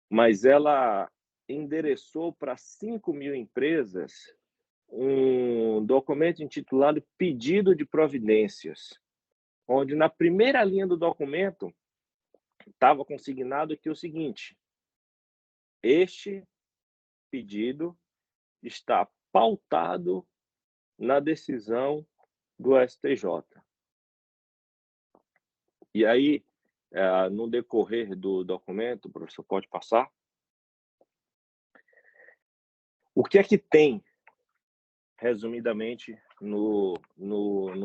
[SPEAKER 5] mas ela endereçou para 5.000 empresas um documento intitulado Pedido de Providências, onde na primeira linha do documento estava consignado aqui o seguinte: este pedido está pautado na decisão do STJ. E aí, no decorrer do documento, o professor pode passar? O que é que tem, resumidamente, no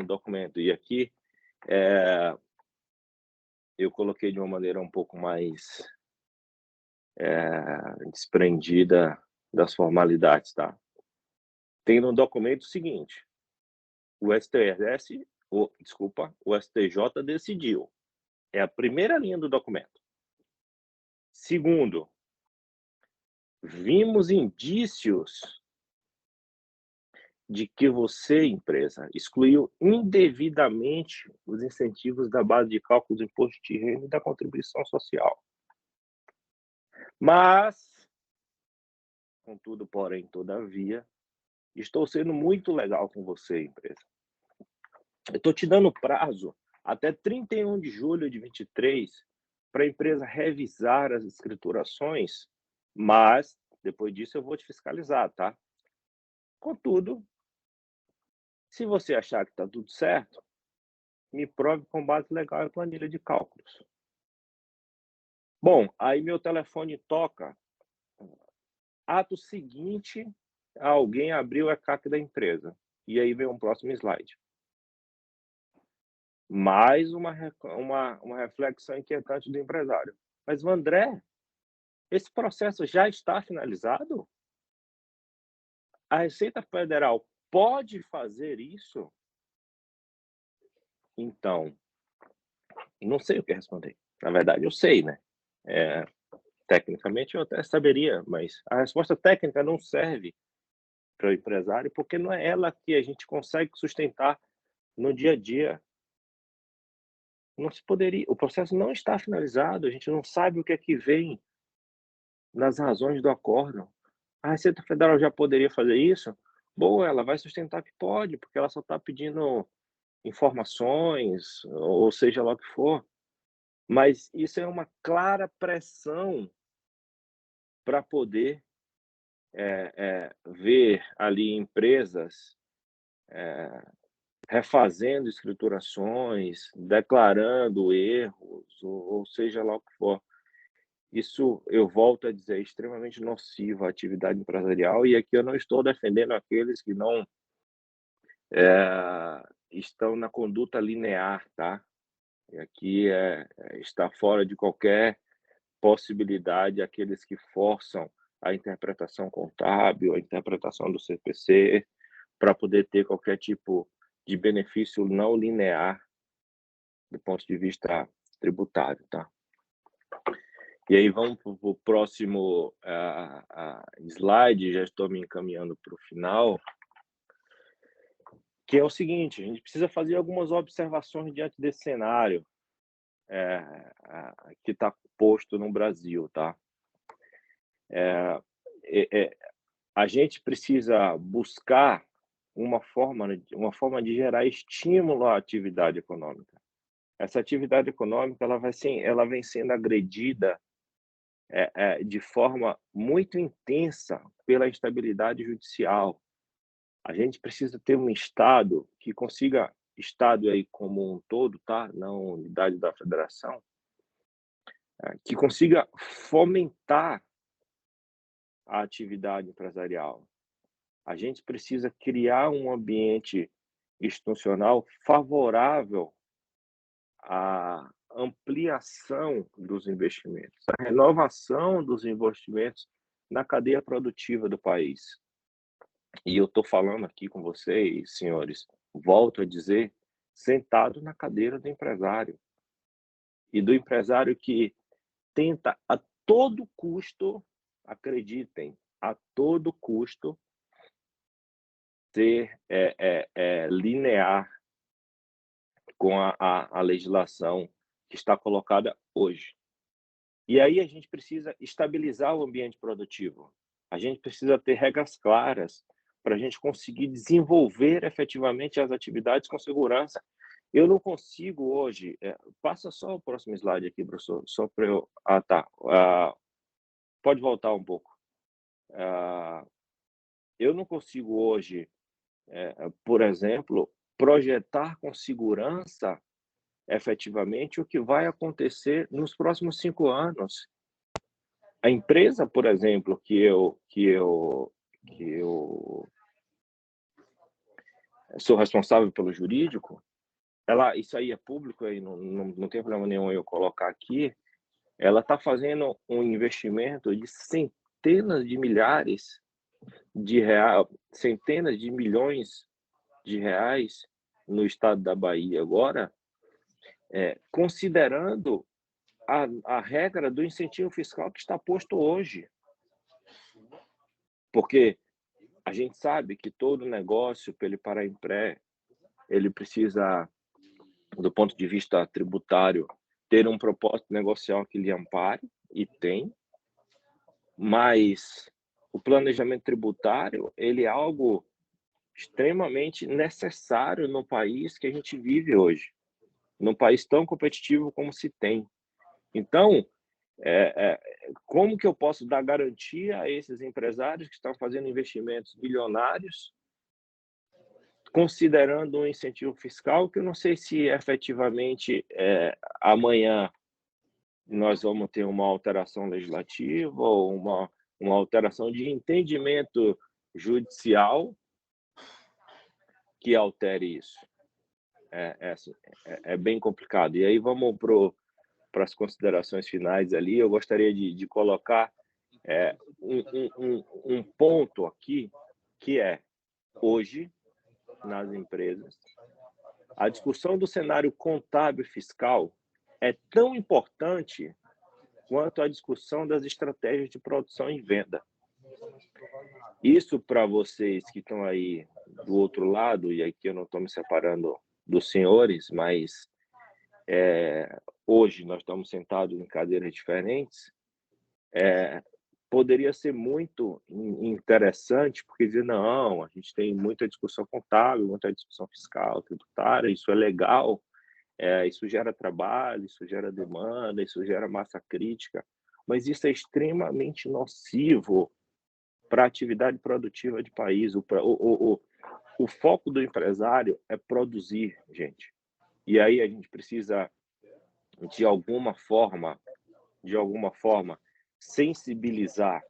[SPEAKER 5] documento? E aqui eu coloquei de uma maneira um pouco mais desprendida das formalidades, tá? Tem no documento o seguinte: o STJ decidiu. É a primeira linha do documento. Segundo, vimos indícios de que você, empresa, excluiu indevidamente os incentivos da base de cálculo do imposto de renda e da contribuição social. Mas, contudo, porém, todavia, estou sendo muito legal com você, empresa. Eu estou te dando prazo até 31 de julho de 23 para a empresa revisar as escriturações, mas depois disso eu vou te fiscalizar, tá? Contudo, se você achar que está tudo certo, me prove com base legal e planilha de cálculos. Bom, aí meu telefone toca. Ato seguinte, alguém abriu o ECAC da empresa. E aí vem um próximo slide. Mais uma reflexão inquietante do empresário. Mas, André, esse processo já está finalizado? A Receita Federal pode fazer isso? Então, não sei o que responder. Na verdade, eu sei, né? Tecnicamente, eu até saberia, mas a resposta técnica não serve para o empresário, porque não é ela que a gente consegue sustentar no dia a dia. Não se poderia, o processo não está finalizado, a gente não sabe o que é que vem nas razões do acórdão. A Receita Federal já poderia fazer isso? Boa, ela vai sustentar que pode, porque ela só está pedindo informações, ou seja lá o que for. Mas isso é uma clara pressão para poder ver ali empresas refazendo escriturações, declarando erros, ou seja lá o que for. Isso, eu volto a dizer, é extremamente nocivo à atividade empresarial, e aqui eu não estou defendendo aqueles que não estão na conduta linear, tá? E aqui está fora de qualquer possibilidade aqueles que forçam a interpretação contábil, a interpretação do CPC, para poder ter qualquer tipo de benefício não linear do ponto de vista tributário, tá? E aí vamos para o próximo slide, já estou me encaminhando para o final, que é o seguinte: a gente precisa fazer algumas observações diante desse cenário que está posto no Brasil, tá? A gente precisa buscar uma forma de gerar estímulo à atividade econômica. Essa atividade econômica ela vem sendo agredida de forma muito intensa pela instabilidade judicial. A gente precisa ter um Estado que consiga, Estado aí como um todo, tá? Não unidade da federação, que consiga fomentar a atividade empresarial. A gente precisa criar um ambiente institucional favorável à ampliação dos investimentos, à renovação dos investimentos na cadeia produtiva do país. E eu estou falando aqui com vocês, senhores, volto a dizer, sentado na cadeira do empresário. E do empresário que tenta a todo custo, acreditem, a todo custo, ser linear com a legislação que está colocada hoje. E aí a gente precisa estabilizar o ambiente produtivo. A gente precisa ter regras claras para a gente conseguir desenvolver efetivamente as atividades com segurança. Eu não consigo hoje... passa só o próximo slide aqui, professor, só para eu... Ah, tá. Pode voltar um pouco. Eu não consigo hoje, por exemplo, projetar com segurança efetivamente o que vai acontecer nos próximos 5 anos. A empresa, por exemplo, que eu sou responsável pelo jurídico, isso aí é público, aí não tem problema nenhum eu colocar aqui, ela está fazendo um investimento de centenas de milhares de reais, centenas de milhões de reais no estado da Bahia agora, considerando a regra do incentivo fiscal que está posto hoje. Porque a gente sabe que todo negócio, para ele parar em pé, ele precisa, do ponto de vista tributário, ter um propósito negocial que lhe ampare, e tem. mas o planejamento tributário, ele é algo extremamente necessário no país que a gente vive hoje, num país tão competitivo como se tem. Então, como que eu posso dar garantia a esses empresários que estão fazendo investimentos bilionários, considerando um incentivo fiscal que eu não sei se efetivamente amanhã nós vamos ter uma alteração legislativa ou uma alteração de entendimento judicial que altere isso. É bem complicado. E aí vamos para as considerações finais ali. Eu gostaria de colocar um ponto aqui, que é, hoje, nas empresas, a discussão do cenário contábil fiscal é tão importante quanto a discussão das estratégias de produção e venda. Isso, para vocês que estão aí do outro lado, e aqui eu não estou me separando dos senhores, mas hoje nós estamos sentados em cadeiras diferentes, poderia ser muito interessante, porque dizer, não, a gente tem muita discussão contábil, muita discussão fiscal, tributária, isso é legal, isso gera trabalho, isso gera demanda, isso gera massa crítica, mas isso é extremamente nocivo para a atividade produtiva de país. O foco do empresário é produzir, gente. E aí a gente precisa, de alguma forma, sensibilizar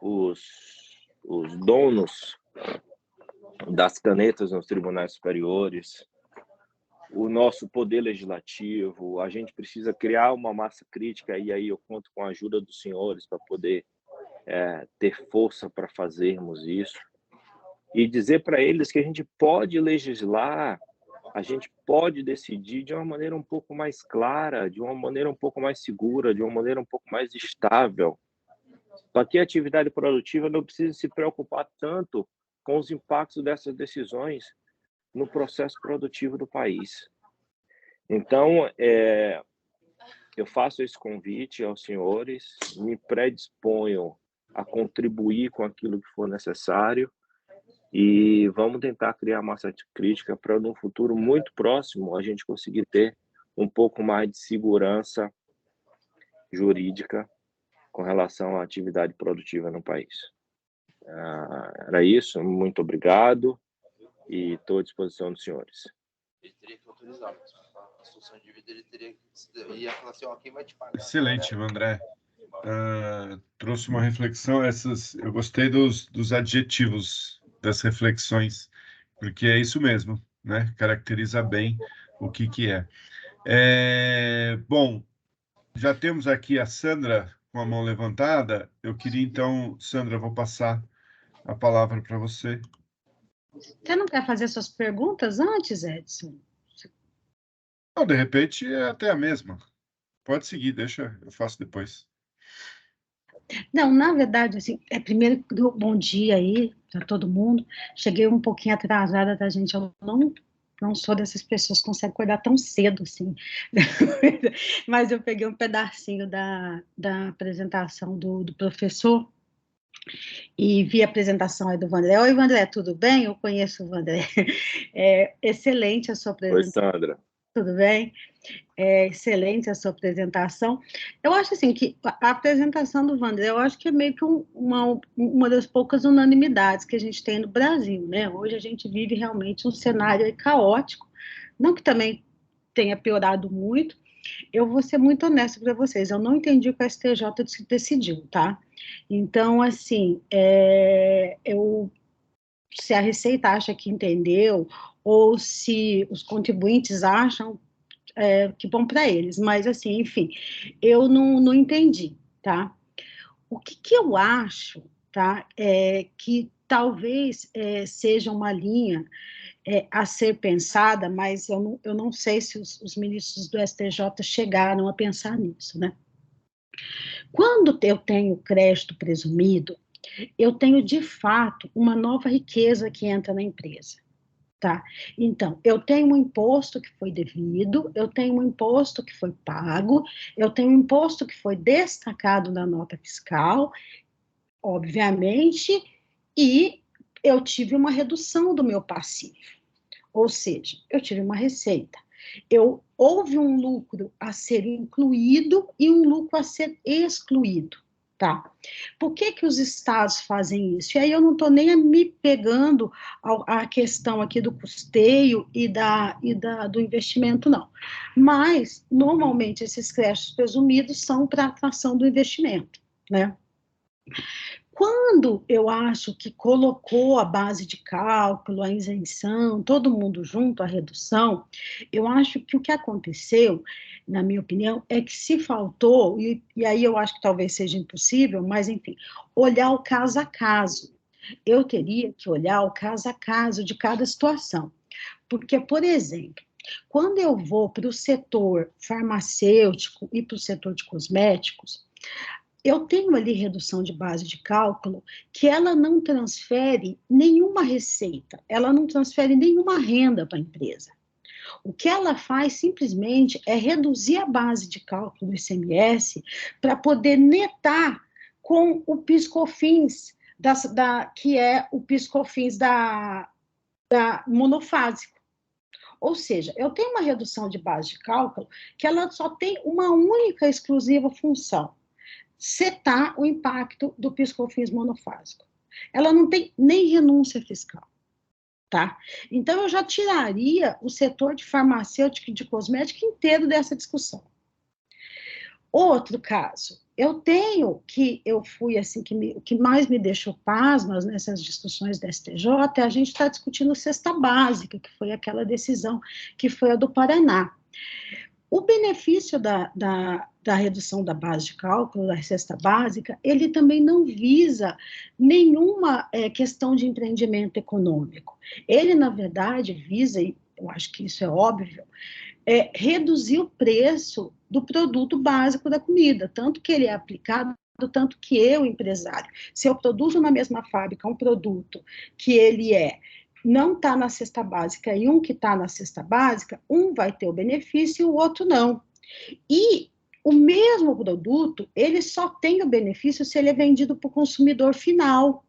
[SPEAKER 5] os donos das canetas nos tribunais superiores, o nosso poder legislativo. A gente precisa criar uma massa crítica, e aí eu conto com a ajuda dos senhores para poder ter força para fazermos isso, e dizer para eles que a gente pode legislar, a gente pode decidir de uma maneira um pouco mais clara, de uma maneira um pouco mais segura, de uma maneira um pouco mais estável, para que a atividade produtiva não precise se preocupar tanto com os impactos dessas decisões no processo produtivo do país. Então, eu faço esse convite aos senhores, me predisponho a contribuir com aquilo que for necessário, e vamos tentar criar massa crítica para, no futuro muito próximo, a gente conseguir ter um pouco mais de segurança jurídica com relação à atividade produtiva no país. Era isso, muito obrigado, e estou à disposição dos senhores.
[SPEAKER 6] Ele teria que autorizar, a solução de dívida ele ia falar assim, quem vai te pagar?
[SPEAKER 1] Excelente, André. Trouxe uma reflexão, eu gostei dos adjetivos das reflexões, porque é isso mesmo, né? Caracteriza bem o que é. Bom, já temos aqui a Sandra com a mão levantada. Eu queria então, Sandra, vou passar a palavra para você.
[SPEAKER 7] Você não quer fazer suas perguntas antes, Edson?
[SPEAKER 1] Não, de repente é até a mesma. Pode seguir, deixa, eu faço depois.
[SPEAKER 7] Não, na verdade, assim, primeiro, bom dia aí para todo mundo. Cheguei um pouquinho atrasada, tá, gente? Eu não sou dessas pessoas que conseguem acordar tão cedo, assim. Mas eu peguei um pedacinho da apresentação do professor e vi a apresentação aí do Vandré. Oi, Vandré, tudo bem? Eu conheço o Vandré. Excelente a sua apresentação.
[SPEAKER 5] Oi, Sandra.
[SPEAKER 7] Tudo bem? Excelente a sua apresentação. Eu acho assim que a apresentação do Vandré, eu acho que é meio que uma das poucas unanimidades que a gente tem no Brasil, né? Hoje a gente vive realmente um cenário caótico, não que também tenha piorado muito. Eu vou ser muito honesta para vocês, eu não entendi o que a STJ decidiu, tá? Então, assim, se a Receita acha que entendeu, ou se os contribuintes acham, que bom para eles, mas assim, enfim, eu não entendi, tá? O que eu acho, tá, que talvez seja uma linha a ser pensada, mas eu não sei se os ministros do STJ chegaram a pensar nisso, né? Quando eu tenho crédito presumido, eu tenho, de fato, uma nova riqueza que entra na empresa. Tá? Então, eu tenho um imposto que foi devido, eu tenho um imposto que foi pago, eu tenho um imposto que foi destacado na nota fiscal, obviamente, e eu tive uma redução do meu passivo. Ou seja, eu tive uma receita. Houve um lucro a ser incluído e um lucro a ser excluído. Tá? Por que os estados fazem isso? E aí eu não estou nem me pegando a questão aqui do custeio e do investimento, não. Mas, normalmente, esses créditos presumidos são para atração do investimento, né? Quando eu acho que colocou a base de cálculo, a isenção, todo mundo junto, a redução, eu acho que o que aconteceu, na minha opinião, é que se faltou, e aí eu acho que talvez seja impossível, mas enfim, olhar o caso a caso. Eu teria que olhar o caso a caso de cada situação. Porque, por exemplo, quando eu vou para o setor farmacêutico e para o setor de cosméticos, eu tenho ali redução de base de cálculo que ela não transfere nenhuma receita, ela não transfere nenhuma renda para a empresa. O que ela faz simplesmente é reduzir a base de cálculo do ICMS para poder netar com o PIS/COFINS, que é o PIS/COFINS da monofásico. Ou seja, eu tenho uma redução de base de cálculo que ela só tem uma única exclusiva função: setar o impacto do PIS/COFINS monofásico. Ela não tem nem renúncia fiscal, tá? Então, eu já tiraria o setor de farmacêutico e de cosmético inteiro dessa discussão. Outro caso, eu fui assim, o que mais me deixou pasmas nessas discussões da STJ é a gente estar discutindo cesta básica, que foi aquela decisão que foi a do Paraná. O benefício da redução da base de cálculo, da cesta básica, ele também não visa nenhuma questão de empreendimento econômico. Ele, na verdade, visa, e eu acho que isso é óbvio, reduzir o preço do produto básico da comida, tanto que ele é aplicado, tanto que eu, empresário, se eu produzo na mesma fábrica um produto que ele não está na cesta básica e um que está na cesta básica, um vai ter o benefício e o outro não. E o mesmo produto, ele só tem o benefício se ele é vendido para o consumidor final.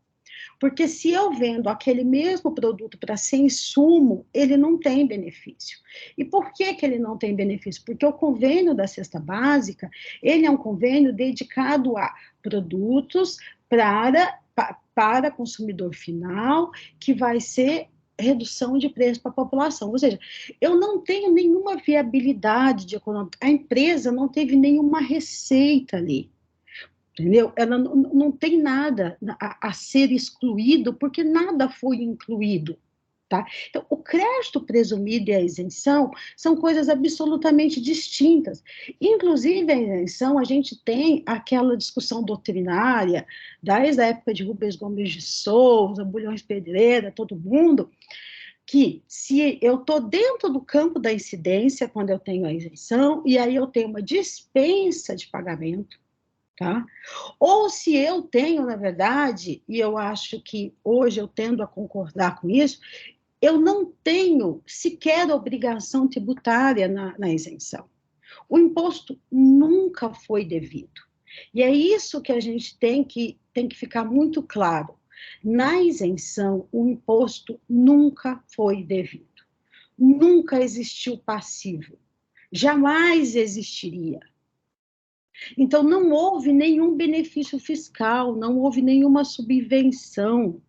[SPEAKER 7] Porque se eu vendo aquele mesmo produto para ser insumo, ele não tem benefício. E por que ele não tem benefício? Porque o convênio da cesta básica, ele é um convênio dedicado a produtos para consumidor final, que vai ser redução de preço para a população. Ou seja, eu não tenho nenhuma viabilidade de econômica. A empresa não teve nenhuma receita ali. Entendeu? Ela não tem nada a ser excluído, porque nada foi incluído. Tá? Então, o crédito presumido e a isenção são coisas absolutamente distintas. Inclusive, a isenção, a gente tem aquela discussão doutrinária, desde a época de Rubens Gomes de Souza, Bulhões Pedreira, todo mundo, que se eu estou dentro do campo da incidência, quando eu tenho a isenção, e aí eu tenho uma dispensa de pagamento, tá? Ou se eu tenho, na verdade, e eu acho que hoje eu tendo a concordar com isso, eu não tenho sequer obrigação tributária na isenção. O imposto nunca foi devido. E é isso que a gente tem que ficar muito claro. Na isenção, o imposto nunca foi devido. Nunca existiu passivo. Jamais existiria. Então, não houve nenhum benefício fiscal, não houve nenhuma subvenção,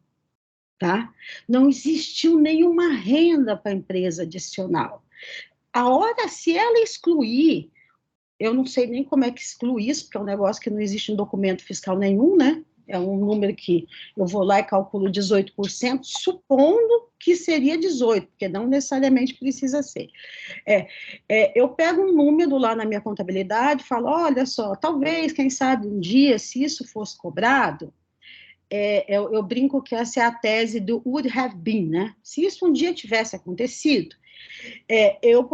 [SPEAKER 7] tá? Não existiu nenhuma renda para a empresa adicional. A hora, se ela excluir, eu não sei nem como é que exclui isso, porque é um negócio que não existe em documento fiscal nenhum, né? É um número que eu vou lá e calculo 18%, supondo que seria 18%, porque não necessariamente precisa ser. Eu pego um número lá na minha contabilidade e falo, olha só, talvez, quem sabe, um dia, se isso fosse cobrado, eu brinco que essa é a tese do would have been, né? Se isso um dia tivesse acontecido,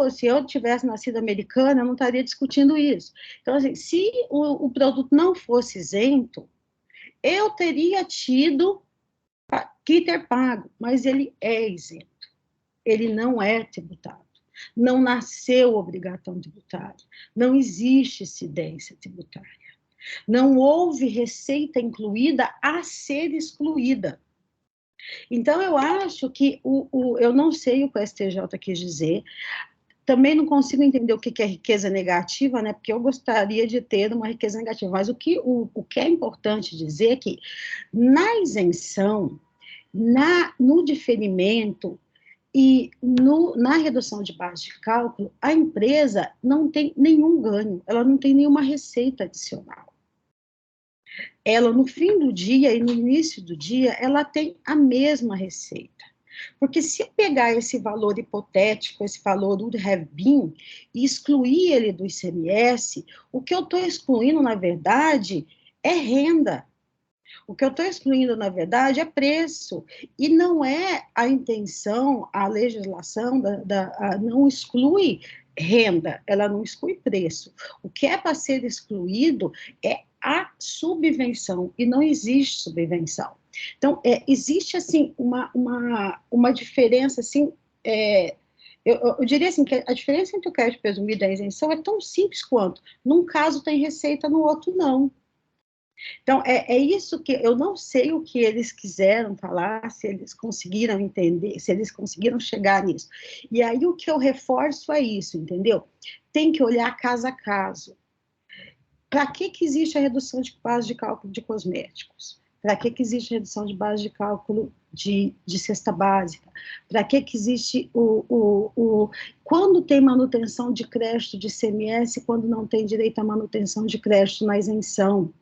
[SPEAKER 7] se eu tivesse nascido americana, eu não estaria discutindo isso. Então, assim, se o produto não fosse isento, eu teria tido que ter pago, mas ele é isento. ele não é tributado. Não nasceu obrigação tributária. Não existe incidência tributária. Não houve receita incluída a ser excluída. Então, eu acho que eu não sei o que o STJ quis dizer, também não consigo entender o que é riqueza negativa, né? Porque eu gostaria de ter uma riqueza negativa, mas o que é importante dizer é que na isenção, no diferimento e na redução de base de cálculo, a empresa não tem nenhum ganho, ela não tem nenhuma receita adicional. Ela, no fim do dia e no início do dia, ela tem a mesma receita. Porque se pegar esse valor hipotético, esse valor would have been, e excluir ele do ICMS, o que eu estou excluindo, na verdade, é renda. O que eu estou excluindo, na verdade, é preço. E não é a intenção, a legislação não exclui renda, ela não exclui preço. O que é para ser excluído é a subvenção, e não existe subvenção. Então, existe, assim, uma diferença, assim, eu diria assim, que a diferença entre o crédito presumido e a isenção é tão simples quanto, num caso tem receita, no outro não. Então, é isso que eu não sei o que eles quiseram falar, se eles conseguiram entender, se eles conseguiram chegar nisso. E aí o que eu reforço é isso, entendeu? Tem que olhar caso a caso. Para que existe a redução de base de cálculo de cosméticos? Para que existe a redução de base de cálculo de cesta básica? Para que existe quando tem manutenção de crédito de ICMS, quando não tem direito à manutenção de crédito na isenção?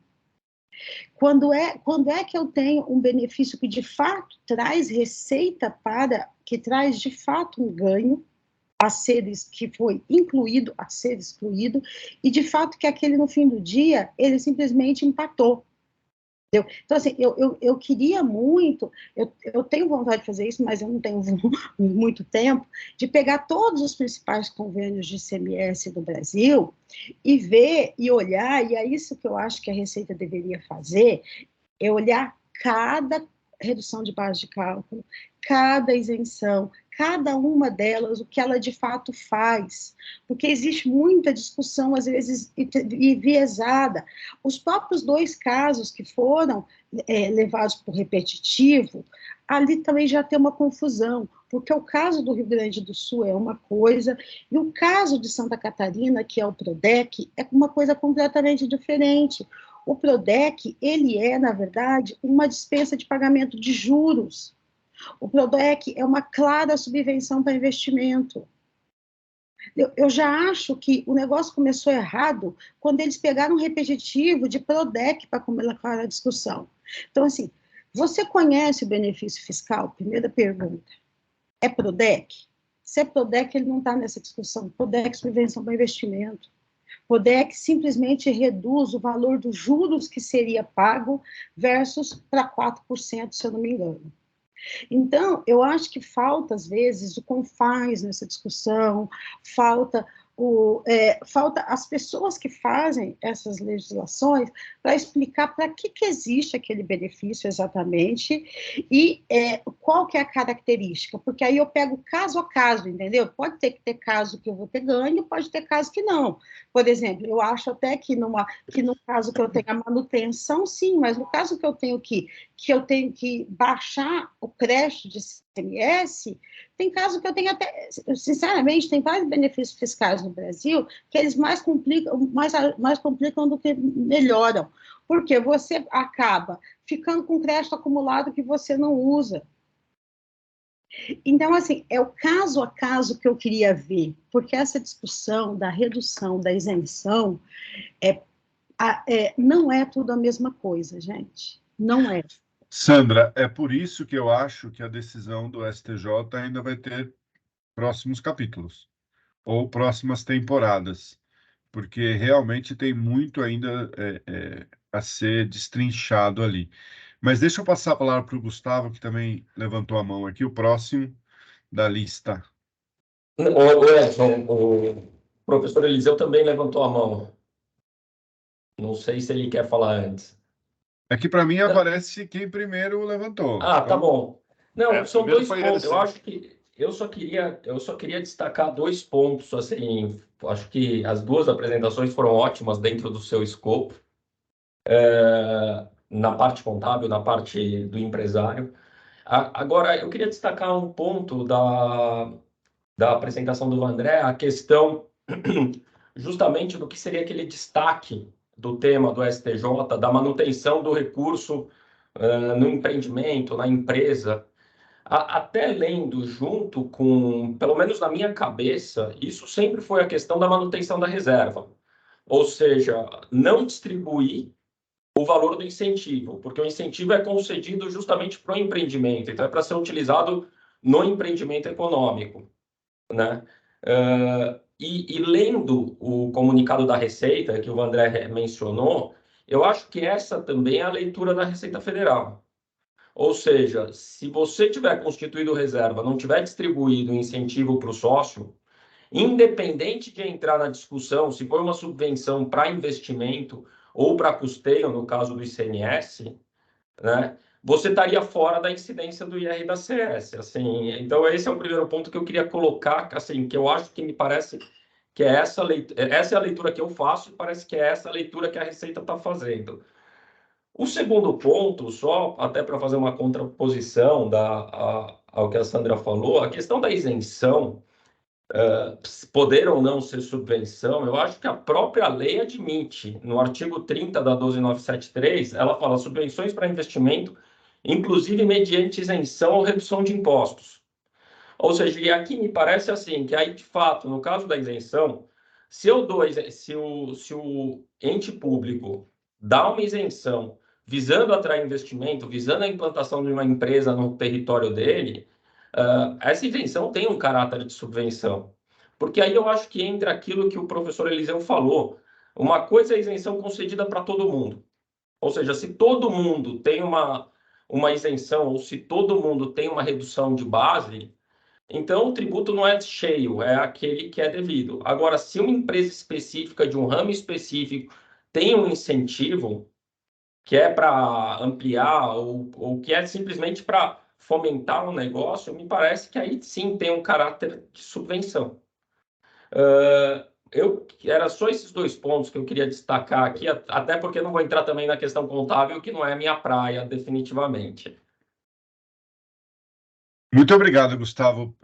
[SPEAKER 7] Quando é que eu tenho um benefício que de fato traz receita que traz de fato um ganho que foi incluído, a ser excluído, e de fato que aquele no fim do dia, ele simplesmente empatou. Entendeu? Então, assim, eu queria muito, eu tenho vontade de fazer isso, mas eu não tenho muito tempo, de pegar todos os principais convênios de ICMS do Brasil e ver e olhar, e é isso que eu acho que a Receita deveria fazer, é olhar cada redução de base de cálculo, cada isenção, cada uma delas, o que ela de fato faz, porque existe muita discussão, às vezes, enviesada. Os próprios 2 casos que foram levados por repetitivo, ali também já tem uma confusão, porque o caso do Rio Grande do Sul é uma coisa, e o caso de Santa Catarina, que é o PRODEC, é uma coisa completamente diferente. O PRODEC, ele é, na verdade, uma dispensa de pagamento de juros. O PRODEC é uma clara subvenção para investimento. Eu já acho que o negócio começou errado quando eles pegaram um repetitivo de PRODEC para começar a discussão. Então, assim, você conhece o benefício fiscal? Primeira pergunta. É PRODEC? Se é PRODEC, ele não está nessa discussão. PRODEC, subvenção para investimento. PRODEC simplesmente reduz o valor dos juros que seria pago versus para 4%, se eu não me engano. Então, eu acho que falta, às vezes, o confins nessa discussão, falta as pessoas que fazem essas legislações para explicar para que existe aquele benefício exatamente e qual que é a característica, porque aí eu pego caso a caso, entendeu? Pode ter que ter caso que eu vou ter ganho, pode ter caso que não. Por exemplo, eu acho até que no caso que eu tenho a manutenção, sim, mas no caso que eu tenho que baixar o crédito de ICMS, tem caso que eu tenho até, sinceramente, tem vários benefícios fiscais no Brasil que eles mais complicam do que melhoram, porque você acaba ficando com crédito acumulado que você não usa. Então, assim, é o caso a caso que eu queria ver, porque essa discussão da redução, da isenção, não é tudo a mesma coisa, gente, não é.
[SPEAKER 1] Sandra, é por isso que eu acho que a decisão do STJ ainda vai ter próximos capítulos ou próximas temporadas, porque realmente tem muito ainda a ser destrinchado ali. Mas deixa eu passar a palavra para o Gustavo, que também levantou a mão aqui, o próximo da lista.
[SPEAKER 8] Edson, o professor Eliseu também levantou a mão. Não sei se ele quer falar antes.
[SPEAKER 1] Aqui para mim aparece quem primeiro levantou.
[SPEAKER 8] Tá bom. Não, são 2 pontos. eu só queria destacar 2 pontos, assim, acho que as 2 apresentações foram ótimas dentro do seu escopo, na parte contábil, na parte do empresário. Agora, eu queria destacar um ponto da apresentação do André, a questão justamente do que seria aquele destaque do tema do STJ, da manutenção do recurso no empreendimento, na empresa. Até lendo junto com, pelo menos na minha cabeça, isso sempre foi a questão da manutenção da reserva. Ou seja, não distribuir o valor do incentivo, porque o incentivo é concedido justamente para o empreendimento, então é para ser utilizado no empreendimento econômico, né? E lendo o comunicado da Receita, que o André mencionou, eu acho que essa também é a leitura da Receita Federal. Ou seja, se você tiver constituído reserva, não tiver distribuído incentivo para o sócio, independente de entrar na discussão, se for uma subvenção para investimento ou para custeio, no caso do ICMS, né, você estaria fora da incidência do IR da CS. Assim, então, esse é o primeiro ponto que eu queria colocar, assim, que eu acho que me parece que é essa é a leitura que eu faço e parece que é essa a leitura que a Receita está fazendo. O segundo ponto, só até para fazer uma contraposição ao que a Sandra falou, a questão da isenção, poder ou não ser subvenção, eu acho que a própria lei admite, no artigo 30 da 12973, ela fala subvenções para investimento, inclusive mediante isenção ou redução de impostos. Ou seja, e aqui me parece assim, que aí, de fato, no caso da isenção, se o ente público dá uma isenção visando atrair investimento, visando a implantação de uma empresa no território dele, essa isenção tem um caráter de subvenção. Porque aí eu acho que entra aquilo que o professor Eliseu falou. Uma coisa é a isenção concedida para todo mundo. Ou seja, se todo mundo tem uma isenção, ou se todo mundo tem uma redução de base, então o tributo não é cheio, é aquele que é devido. Agora, se uma empresa específica, de um ramo específico, tem um incentivo, que é para ampliar ou que é simplesmente para fomentar um negócio, me parece que aí sim tem um caráter de subvenção. Era só esses 2 pontos que eu queria destacar aqui, até porque não vou entrar também na questão contábil, que não é a minha praia, definitivamente.
[SPEAKER 1] Muito obrigado, Gustavo.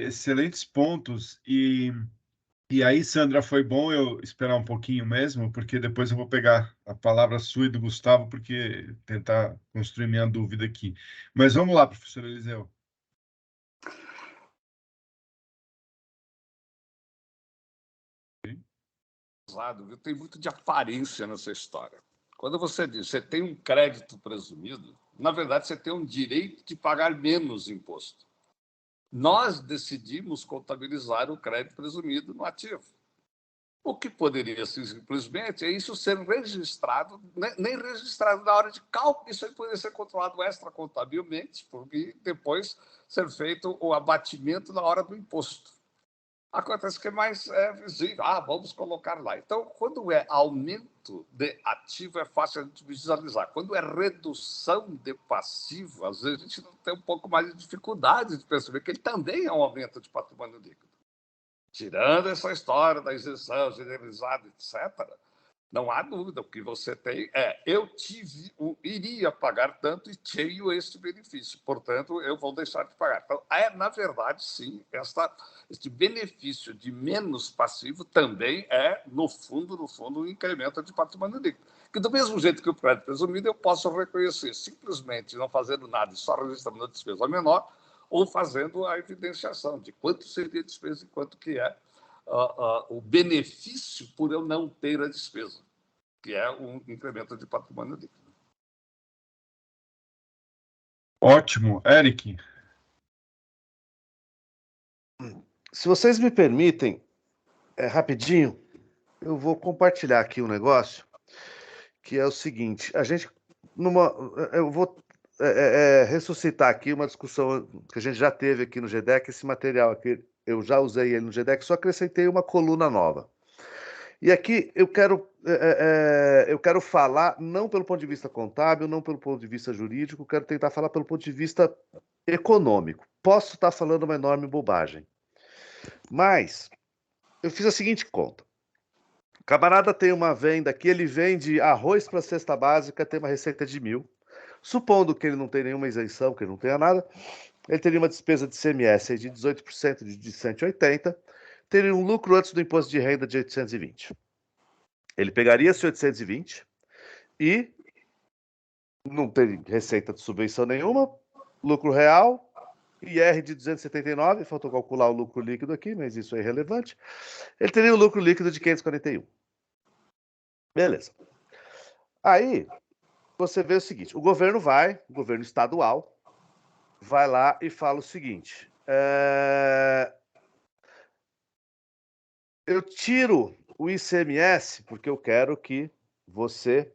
[SPEAKER 1] Excelentes pontos. E aí, Sandra, foi bom eu esperar um pouquinho mesmo, porque depois eu vou pegar a palavra sua e do Gustavo, porque tentar construir minha dúvida aqui. Mas vamos lá, professor Eliseu.
[SPEAKER 2] Tem muito de aparência nessa história. Quando você diz você tem um crédito presumido, na verdade, você tem um direito de pagar menos imposto. Nós decidimos contabilizar o crédito presumido no ativo. O que poderia ser simplesmente é isso ser registrado, nem registrado na hora de cálculo, isso aí poderia ser controlado extracontabilmente, porque depois ser feito o abatimento na hora do imposto. Acontece que é mais visível. Vamos colocar lá. Então, quando é aumento de ativo, é fácil a gente visualizar. Quando é redução de passivo, às vezes a gente tem um pouco mais de dificuldade de perceber que ele também é um aumento de patrimônio líquido. Tirando essa história da isenção generalizada, etc., não há dúvida. O que você tem eu iria pagar tanto e tenho este benefício, portanto, eu vou deixar de pagar. Então, na verdade, sim, este benefício de menos passivo também no fundo, um incremento de patrimônio líquido. Que do mesmo jeito que o crédito presumido, eu posso reconhecer simplesmente não fazendo nada e só registrando a despesa menor, ou fazendo a evidenciação de quanto seria a despesa e quanto que é o benefício por eu não ter a despesa, que é um incremento de patrimônio líquido.
[SPEAKER 1] Ótimo. Eric?
[SPEAKER 3] Se vocês me permitem, rapidinho, eu vou compartilhar aqui um negócio, que é o seguinte, eu vou ressuscitar aqui uma discussão que a gente já teve aqui no GDEC, esse material aqui, eu já usei ele no GDEC, só acrescentei uma coluna nova. E aqui eu quero falar, não pelo ponto de vista contábil, não pelo ponto de vista jurídico, quero tentar falar pelo ponto de vista econômico. Posso estar falando uma enorme bobagem, mas eu fiz a seguinte conta. O camarada tem uma venda que ele vende arroz para cesta básica, tem uma receita de 1.000. Supondo que ele não tem nenhuma isenção, que ele não tenha nada, ele teria uma despesa de ICMS de 18% de 180, teria um lucro antes do imposto de renda de 820. Ele pegaria esse 820 e não teria receita de subvenção nenhuma, lucro real, IR de 279, faltou calcular o lucro líquido aqui, mas isso é irrelevante. Ele teria um lucro líquido de 541. Beleza. Aí, você vê o seguinte, o governo estadual, vai lá e fala o seguinte, eu tiro o ICMS porque eu quero que você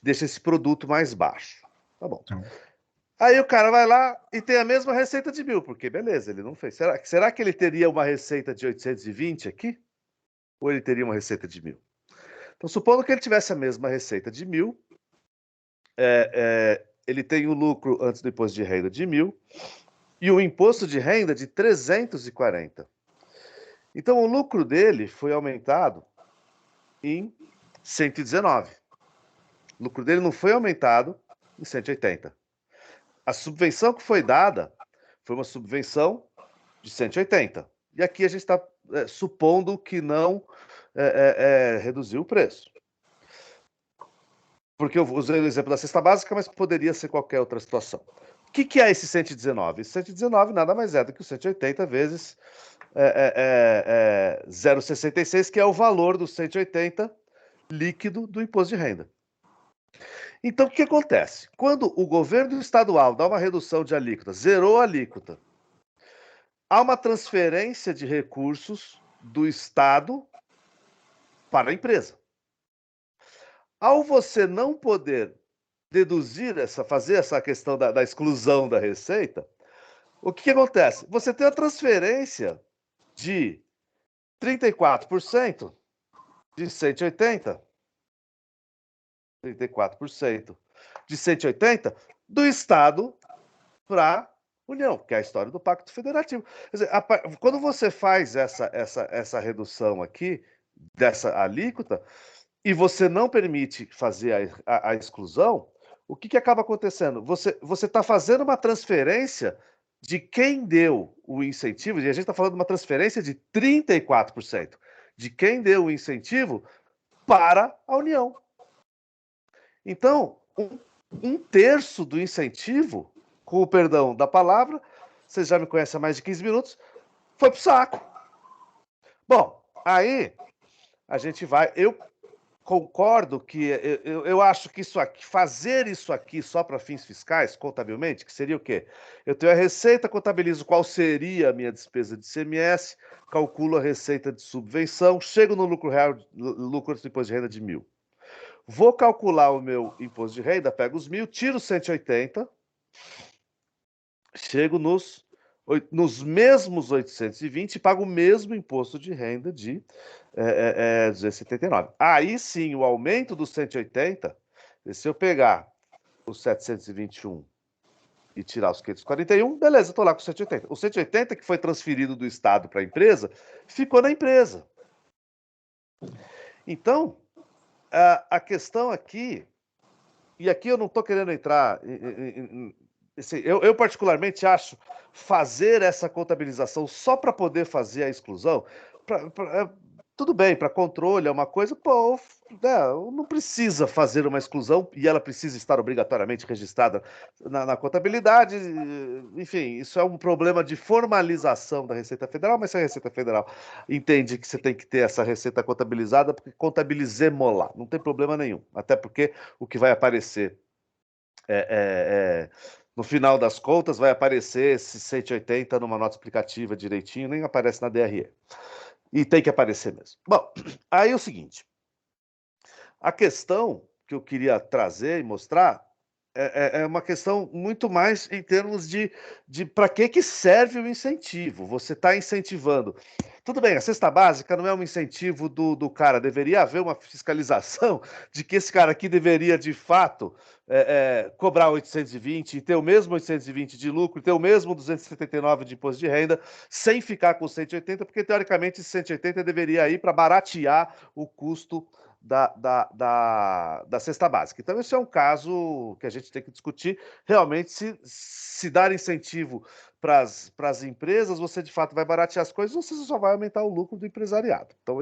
[SPEAKER 3] deixe esse produto mais baixo. Tá bom. Aí o cara vai lá e tem a mesma receita de 1.000, porque beleza, ele não fez. Será que ele teria uma receita de 820 aqui? Ou ele teria uma receita de 1.000? Então, supondo que ele tivesse a mesma receita de 1.000, ele tem o lucro antes do imposto de renda de 1.000 e o imposto de renda de 340. Então, o lucro dele foi aumentado em 119. O lucro dele não foi aumentado em 180. A subvenção que foi dada foi uma subvenção de 180. E aqui a gente está supondo que não reduziu o preço. Porque eu usei o exemplo da cesta básica, mas poderia ser qualquer outra situação. O que é esse 119? Esse 119 nada mais é do que o 180 vezes 0,66, que é o valor do 180 líquido do imposto de renda. Então, o que acontece? Quando o governo estadual dá uma redução de alíquota, zerou a alíquota, há uma transferência de recursos do Estado para a empresa. Ao você não poder deduzir fazer essa questão da exclusão da receita, o que acontece? Você tem a transferência de 34% de 180, 34% de 180 do Estado para a União, que é a história do Pacto Federativo. Quer dizer, quando você faz essa redução aqui, dessa alíquota, e você não permite fazer a exclusão, o que acaba acontecendo? Você está fazendo uma transferência de quem deu o incentivo, e a gente está falando de uma transferência de 34%, de quem deu o incentivo para a União. Então, um terço do incentivo, com o perdão da palavra, vocês já me conhecem há mais de 15 minutos, foi pro saco. Bom, aí a gente vai... Eu concordo que eu acho que fazer isso aqui só para fins fiscais, contabilmente, que seria o quê? Eu tenho a receita, contabilizo qual seria a minha despesa de ICMS, calculo a receita de subvenção, chego no lucro real, lucro do imposto de renda de 1.000. Vou calcular o meu imposto de renda, pego os 1.000, tiro 180, chego nos mesmos 820 e pago o mesmo imposto de renda de 279. Aí sim, o aumento dos 180, se eu pegar os 721 e tirar os 541, beleza, estou lá com 180. O 180 que foi transferido do Estado para a empresa, ficou na empresa. Então, a questão aqui, e aqui eu não estou querendo entrar eu particularmente acho fazer essa contabilização só para poder fazer a exclusão, tudo bem, para controle é uma coisa, não precisa fazer uma exclusão e ela precisa estar obrigatoriamente registrada na contabilidade, enfim, isso é um problema de formalização da Receita Federal, mas se a Receita Federal entende que você tem que ter essa receita contabilizada, porque contabilizemos lá, não tem problema nenhum, até porque o que vai aparecer no final das contas, vai aparecer esse 180 numa nota explicativa direitinho, nem aparece na DRE. E tem que aparecer mesmo. Bom, aí é o seguinte. A questão que eu queria trazer e mostrar é uma questão muito mais em termos de para que serve o incentivo. Você está incentivando. Tudo bem, a cesta básica não é um incentivo do cara. Deveria haver uma fiscalização de que esse cara aqui deveria, de fato, cobrar 820 e ter o mesmo 820 de lucro, ter o mesmo 279 de imposto de renda, sem ficar com 180, porque, teoricamente, esse 180 deveria ir para baratear o custo da cesta básica. Então, esse é um caso que a gente tem que discutir. Realmente, se dar incentivo para as empresas, você de fato vai baratear as coisas ou você só vai aumentar o lucro do empresariado. Então,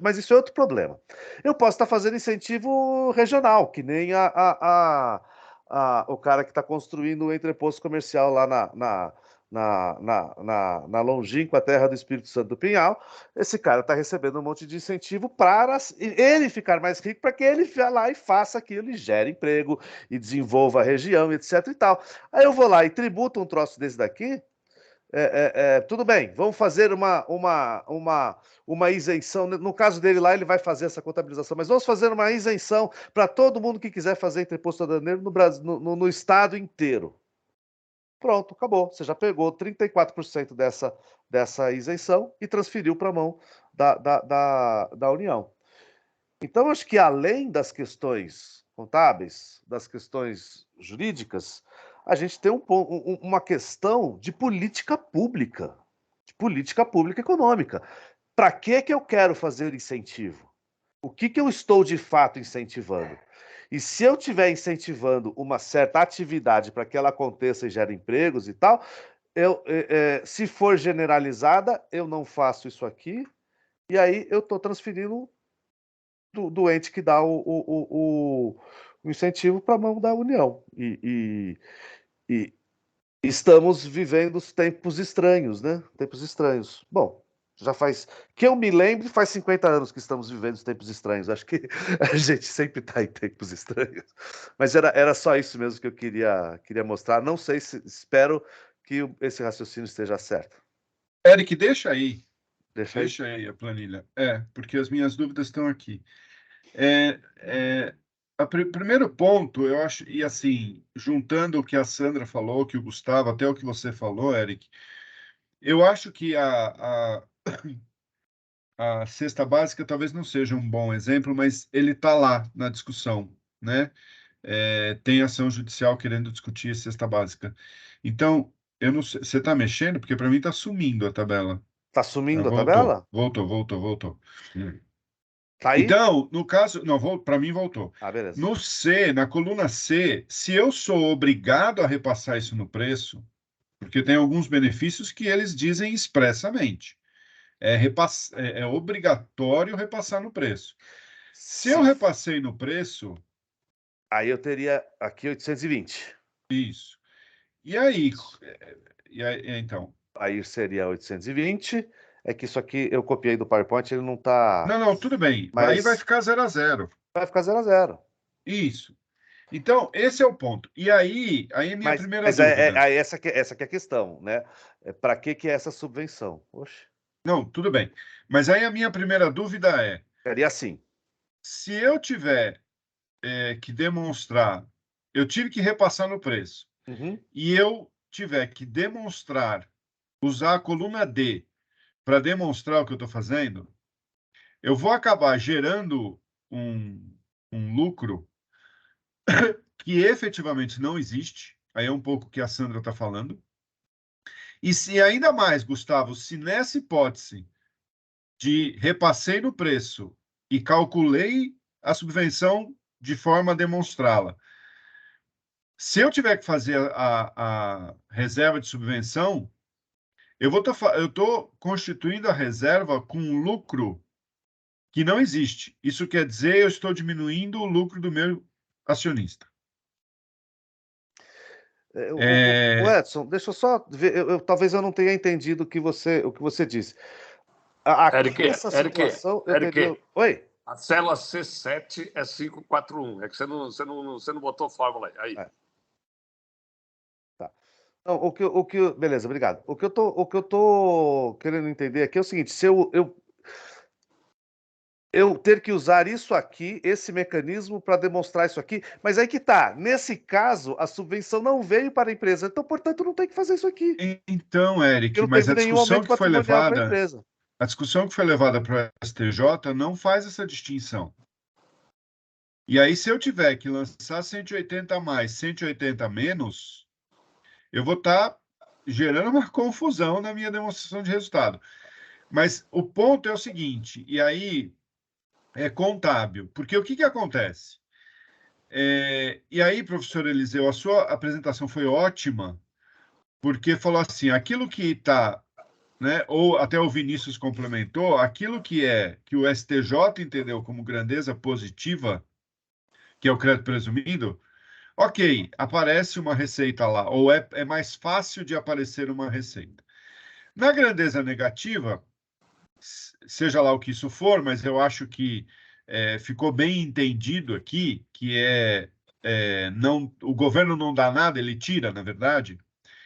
[SPEAKER 3] mas isso é outro problema. Eu posso estar fazendo incentivo regional, que nem o cara que está construindo o entreposto comercial lá na longínqua terra do Espírito Santo do Pinhal. Esse cara está recebendo um monte de incentivo para ele ficar mais rico, para que ele vá lá e faça aquilo, e gere emprego, e desenvolva a região, etc. e tal. Aí eu vou lá e tributo um troço desse daqui. Tudo bem, vamos fazer uma isenção. No caso dele lá, ele vai fazer essa contabilização, mas vamos fazer uma isenção para todo mundo que quiser fazer entreposto aduaneiro no Brasil, no estado inteiro. Pronto, acabou. Você já pegou 34% dessa isenção e transferiu para a mão da União. Então, acho que além das questões contábeis, das questões jurídicas, a gente tem uma questão de política pública econômica. Para que eu quero fazer incentivo? O que eu estou de fato incentivando? E se eu estiver incentivando uma certa atividade para que ela aconteça e gere empregos e tal, se for generalizada, eu não faço isso aqui, e aí eu estou transferindo do ente que dá o incentivo para a mão da União. E estamos vivendo os tempos estranhos, né? Tempos estranhos. Bom, já faz... Que eu me lembre, faz 50 anos que estamos vivendo os tempos estranhos. Acho que a gente sempre está em tempos estranhos. Mas era só isso mesmo que eu queria mostrar. Não sei se... Espero que esse raciocínio esteja certo.
[SPEAKER 1] Eric, deixa aí.
[SPEAKER 3] Deixa
[SPEAKER 1] aí a planilha. Porque as minhas dúvidas estão aqui. Primeiro ponto, eu acho, e assim, juntando o que a Sandra falou, que o Gustavo, até o que você falou, Eric, eu acho que a cesta básica talvez não seja um bom exemplo, mas ele está lá na discussão, né? Tem ação judicial querendo discutir a cesta básica. Então, eu não sei, você está mexendo? Porque para mim está sumindo a tabela.
[SPEAKER 3] Tá sumindo a
[SPEAKER 1] Voltou,
[SPEAKER 3] tabela?
[SPEAKER 1] voltou.
[SPEAKER 3] Tá aí?
[SPEAKER 1] Então, no caso, não, para mim voltou.
[SPEAKER 3] Beleza.
[SPEAKER 1] No C, na coluna C, se eu sou obrigado a repassar isso no preço, porque tem alguns benefícios que eles dizem expressamente, é obrigatório repassar no preço. Se eu repassei no preço...
[SPEAKER 3] Aí eu teria aqui 820.
[SPEAKER 1] Isso. E aí, então?
[SPEAKER 3] Aí seria 820. É que isso aqui eu copiei do PowerPoint, ele não está...
[SPEAKER 1] Não, tudo bem.
[SPEAKER 3] Mas...
[SPEAKER 1] Aí vai ficar 0 a 0.
[SPEAKER 3] Vai ficar 0 a 0.
[SPEAKER 1] Isso. Então, esse é o ponto. E aí a minha primeira dúvida.
[SPEAKER 3] Essa que é a questão, né? Para que é essa subvenção? Oxe.
[SPEAKER 1] Não, tudo bem. Mas aí a minha primeira dúvida é...
[SPEAKER 3] Seria assim.
[SPEAKER 1] Se eu tiver que demonstrar... Eu tive que repassar no preço.
[SPEAKER 3] Uhum.
[SPEAKER 1] E eu tiver que demonstrar, usar a coluna D para demonstrar o que eu estou fazendo, eu vou acabar gerando um lucro que efetivamente não existe. Aí é um pouco o que a Sandra está falando. E se ainda mais, Gustavo, se nessa hipótese de repassei no preço e calculei a subvenção de forma a demonstrá-la, se eu tiver que fazer a reserva de subvenção, eu estou constituindo a reserva com um lucro que não existe. Isso quer dizer, eu estou diminuindo o lucro do meu acionista.
[SPEAKER 3] O Edson, deixa eu só ver, talvez eu não tenha entendido o que você disse.
[SPEAKER 2] Eric,
[SPEAKER 3] situação,
[SPEAKER 2] Eric,
[SPEAKER 3] Oi?
[SPEAKER 2] A célula C7 é 541. É que você não botou fórmula aí.
[SPEAKER 3] Tá. Não, beleza, obrigado. O que eu tô querendo entender aqui é o seguinte: se eu ter que usar isso aqui, esse mecanismo, para demonstrar isso aqui. Mas aí que tá. Nesse caso, a subvenção não veio para a empresa. Então, portanto, não tem que fazer isso aqui.
[SPEAKER 1] Então, Eric,
[SPEAKER 3] Não
[SPEAKER 1] mas
[SPEAKER 3] teve nenhum aumento patrimonial para a empresa.
[SPEAKER 1] a discussão que foi levada para o STJ não faz essa distinção. E aí, se eu tiver que lançar 180 a mais, 180 a menos, eu vou estar gerando uma confusão na minha demonstração de resultado. Mas o ponto é o seguinte, e aí é contábil, porque o que acontece? E aí, professor Eliseu, a sua apresentação foi ótima, porque falou assim, aquilo que está, né, ou até o Vinícius complementou, aquilo que o STJ entendeu como grandeza positiva, que é o crédito presumido, ok, aparece uma receita lá, ou é mais fácil de aparecer uma receita. Na grandeza negativa, seja lá o que isso for, mas eu acho que ficou bem entendido aqui, que não, o governo não dá nada, ele tira, na verdade,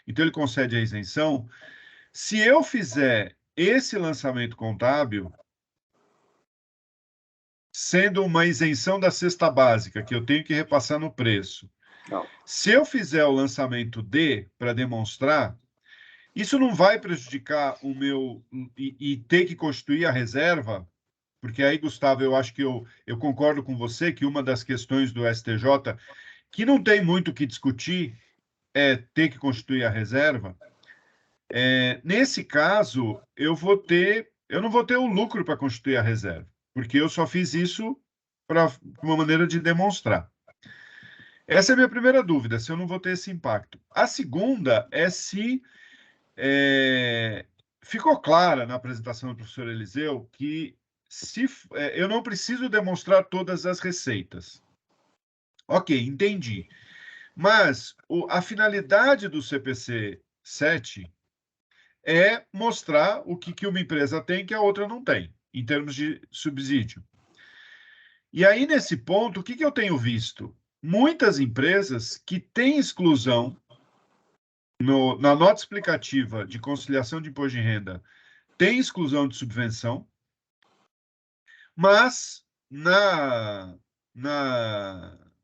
[SPEAKER 1] então ele concede a isenção. Se eu fizer esse lançamento contábil, sendo uma isenção da cesta básica, que eu tenho que repassar no preço, se eu fizer o lançamento D para demonstrar, isso não vai prejudicar o meu e ter que constituir a reserva, porque aí, Gustavo, eu acho que eu concordo com você que uma das questões do STJ, que não tem muito o que discutir, é ter que constituir a reserva. Nesse caso, eu não vou ter o lucro para constituir a reserva, porque eu só fiz isso para uma maneira de demonstrar. Essa é a minha primeira dúvida, se eu não vou ter esse impacto. A segunda é se ficou clara na apresentação do professor Eliseu que eu não preciso demonstrar todas as receitas. Ok, entendi. Mas a finalidade do CPC 7 é mostrar o que uma empresa tem que a outra não tem, em termos de subsídio. E aí, nesse ponto, o que eu tenho visto? Muitas empresas que têm exclusão na nota explicativa de conciliação de imposto de renda, tem exclusão de subvenção, mas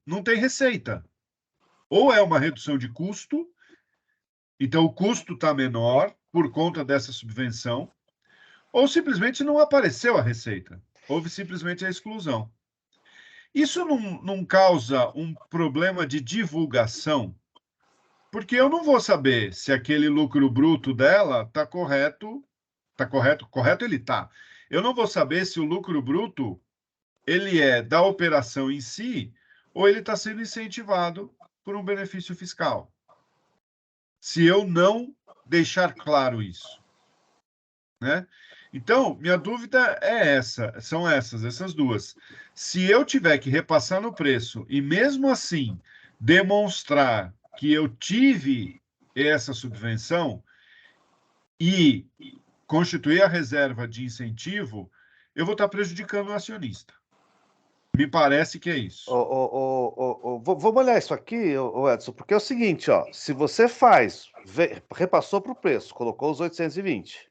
[SPEAKER 1] não tem receita. Ou é uma redução de custo, então o custo está menor por conta dessa subvenção, ou simplesmente não apareceu a receita, houve simplesmente a exclusão. Isso não causa um problema de divulgação? Porque eu não vou saber se aquele lucro bruto dela está correto. Está correto? Correto ele está. Eu não vou saber se o lucro bruto ele é da operação em si ou ele está sendo incentivado por um benefício fiscal. Se eu não deixar claro isso, né? Então, minha dúvida é são essas duas. Se eu tiver que repassar no preço e mesmo assim demonstrar que eu tive essa subvenção e constituir a reserva de incentivo, eu vou estar prejudicando o acionista. Me parece que é isso.
[SPEAKER 3] Vamos olhar isso aqui, Edson, porque é o seguinte, ó, se você repassou para o preço, colocou os 820,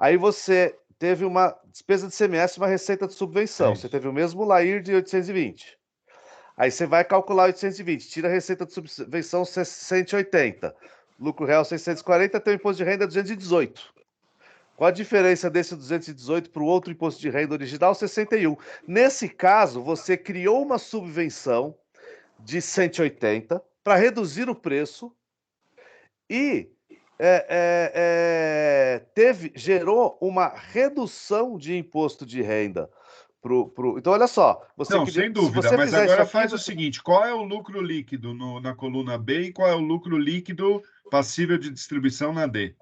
[SPEAKER 3] aí você teve uma despesa de CMS, uma receita de subvenção, você teve o mesmo LAIR de 820. Aí você vai calcular 820, tira a receita de subvenção 180, lucro real 640, tem o imposto de renda 218. Qual a diferença desse 218 para o outro imposto de renda original? 61. Nesse caso, você criou uma subvenção de 180 para reduzir o preço e gerou uma redução de imposto de renda. Então, olha só.
[SPEAKER 1] Sem dúvida, mas agora faz o seguinte, qual é o lucro líquido na coluna B e qual é o lucro líquido passível de distribuição na D?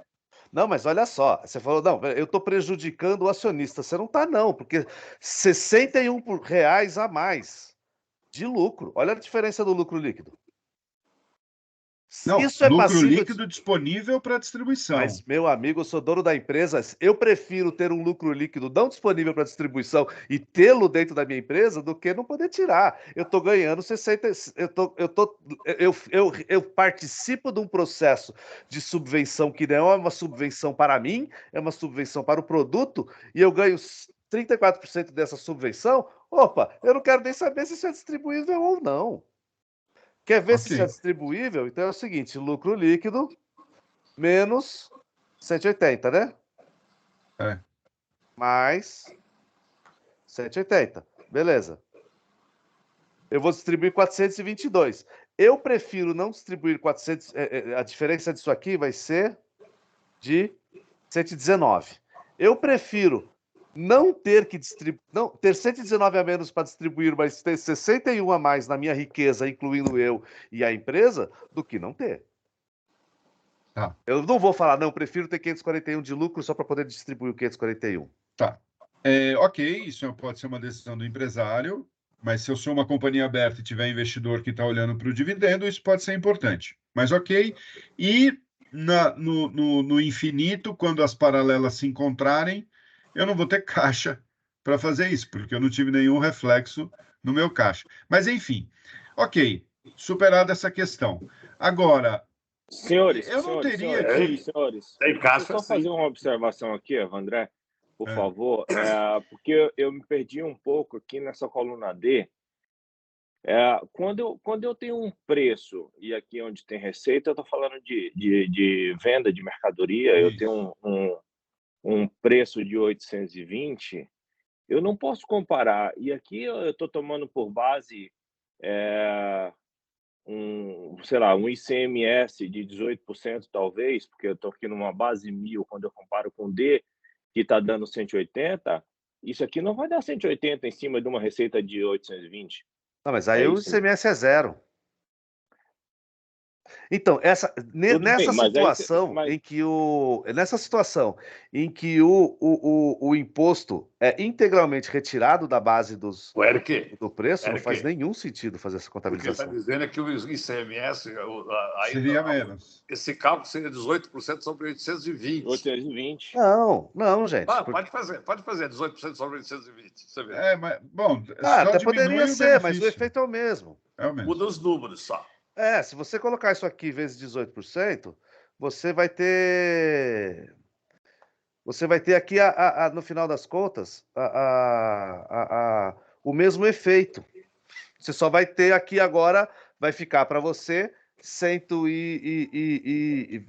[SPEAKER 3] Não, mas olha só, você falou, não, eu estou prejudicando o acionista. Você não está, não, porque R$61 a mais de lucro. Olha a diferença do lucro líquido.
[SPEAKER 1] Não,
[SPEAKER 3] isso é
[SPEAKER 1] lucro líquido disponível para distribuição.
[SPEAKER 3] Mas, meu amigo, eu sou dono da empresa, eu prefiro ter um lucro líquido não disponível para distribuição e tê-lo dentro da minha empresa do que não poder tirar. Eu estou ganhando 60. Eu participo de um processo de subvenção que não é uma subvenção para mim, é uma subvenção para o produto, e eu ganho 34% dessa subvenção, opa, eu não quero nem saber se isso é distribuível ou não. Quer ver se isso é distribuível? Então é o seguinte, lucro líquido menos 180, né?
[SPEAKER 1] É.
[SPEAKER 3] Mais 180. Beleza. Eu vou distribuir 422. Eu prefiro não distribuir 400... a diferença disso aqui vai ser de 119. Eu prefiro não ter que ter 119 a menos para distribuir, mas ter 61 a mais na minha riqueza, incluindo eu e a empresa, do que não ter.
[SPEAKER 1] Tá.
[SPEAKER 3] Eu não vou falar, não, prefiro ter 541 de lucro só para poder distribuir o 541.
[SPEAKER 1] Tá. Ok, isso pode ser uma decisão do empresário, mas se eu sou uma companhia aberta e tiver investidor que está olhando para o dividendo, isso pode ser importante. Mas ok. E no infinito, quando as paralelas se encontrarem, eu não vou ter caixa para fazer isso, porque eu não tive nenhum reflexo no meu caixa. Mas, enfim, ok, superada essa questão. Agora,
[SPEAKER 5] senhores,
[SPEAKER 1] eu não teria
[SPEAKER 5] senhores,
[SPEAKER 2] Tem caixa,
[SPEAKER 5] deixa eu só fazer uma observação aqui, André, por favor, porque eu me perdi um pouco aqui nessa coluna D. Quando eu tenho um preço, e aqui onde tem receita, eu estou falando de venda de mercadoria, eu tenho um preço de 820, eu não posso comparar. E aqui eu estou tomando por base um ICMS de 18%, talvez, porque eu estou aqui numa base 1.000, quando eu comparo com o D, que está dando 180, isso aqui não vai dar 180 em cima de uma receita de 820.
[SPEAKER 3] Não, mas aí o ICMS é zero. Então, nessa situação em que o imposto é integralmente retirado da base do preço, não faz nenhum sentido fazer essa contabilização.
[SPEAKER 2] O que está dizendo é que o ICMS
[SPEAKER 1] seria menos.
[SPEAKER 2] Esse cálculo seria 18% sobre 820.
[SPEAKER 5] 820.
[SPEAKER 3] Não, gente.
[SPEAKER 2] Pode fazer 18% sobre 820. Você vê.
[SPEAKER 1] Mas, bom,
[SPEAKER 3] até poderia ser, mas o efeito é o mesmo.
[SPEAKER 1] É o mesmo.
[SPEAKER 2] Muda os números só.
[SPEAKER 3] Se você colocar isso aqui vezes 18%, você vai ter aqui, no final das contas, o mesmo efeito. Você só vai ter aqui agora, vai ficar para você 60, em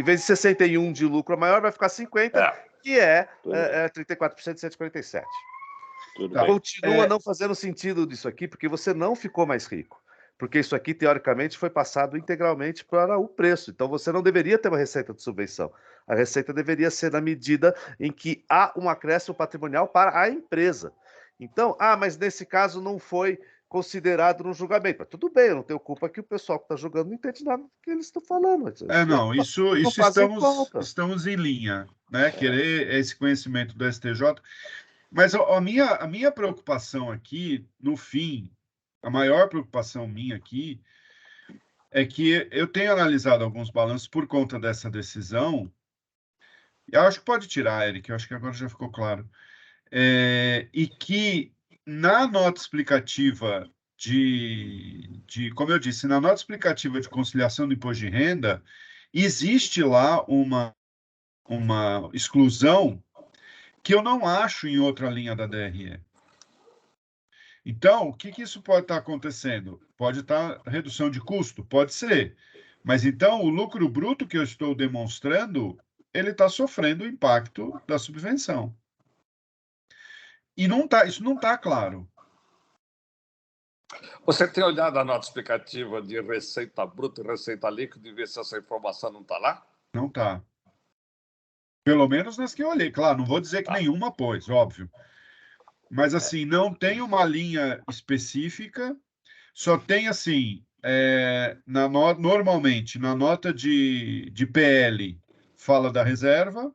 [SPEAKER 3] vez de 61 de lucro maior, vai ficar 50, que é 34% de 147. Continua não fazendo sentido disso aqui, porque você não ficou mais rico. Porque isso aqui, teoricamente, foi passado integralmente para o preço. Então, você não deveria ter uma receita de subvenção. A receita deveria ser na medida em que há um acréscimo patrimonial para a empresa. Então, mas nesse caso não foi considerado no julgamento. Mas tudo bem, eu não tenho culpa que o pessoal que está julgando não entende nada do que eles estão falando.
[SPEAKER 1] Isso estamos em linha, né? Querer esse conhecimento do STJ. Mas a minha preocupação aqui, no fim, a maior preocupação minha aqui é que eu tenho analisado alguns balanços por conta dessa decisão. Eu acho que pode tirar, Eric, eu acho que agora já ficou claro. E que na nota explicativa como eu disse, na nota explicativa de conciliação do imposto de renda, existe lá uma exclusão que eu não acho em outra linha da DRE. Então, o que isso pode estar acontecendo? Pode estar redução de custo? Pode ser. Mas, então, o lucro bruto que eu estou demonstrando, ele está sofrendo o impacto da subvenção. E isso não está claro.
[SPEAKER 2] Você tem olhado a nota explicativa de receita bruta e receita líquida e ver se essa informação não está lá?
[SPEAKER 1] Não está. Pelo menos nas que eu olhei. Claro, não vou dizer que nenhuma pôs, óbvio. Mas, assim, não tem uma linha específica, só tem, assim, normalmente, na nota de PL, fala da reserva,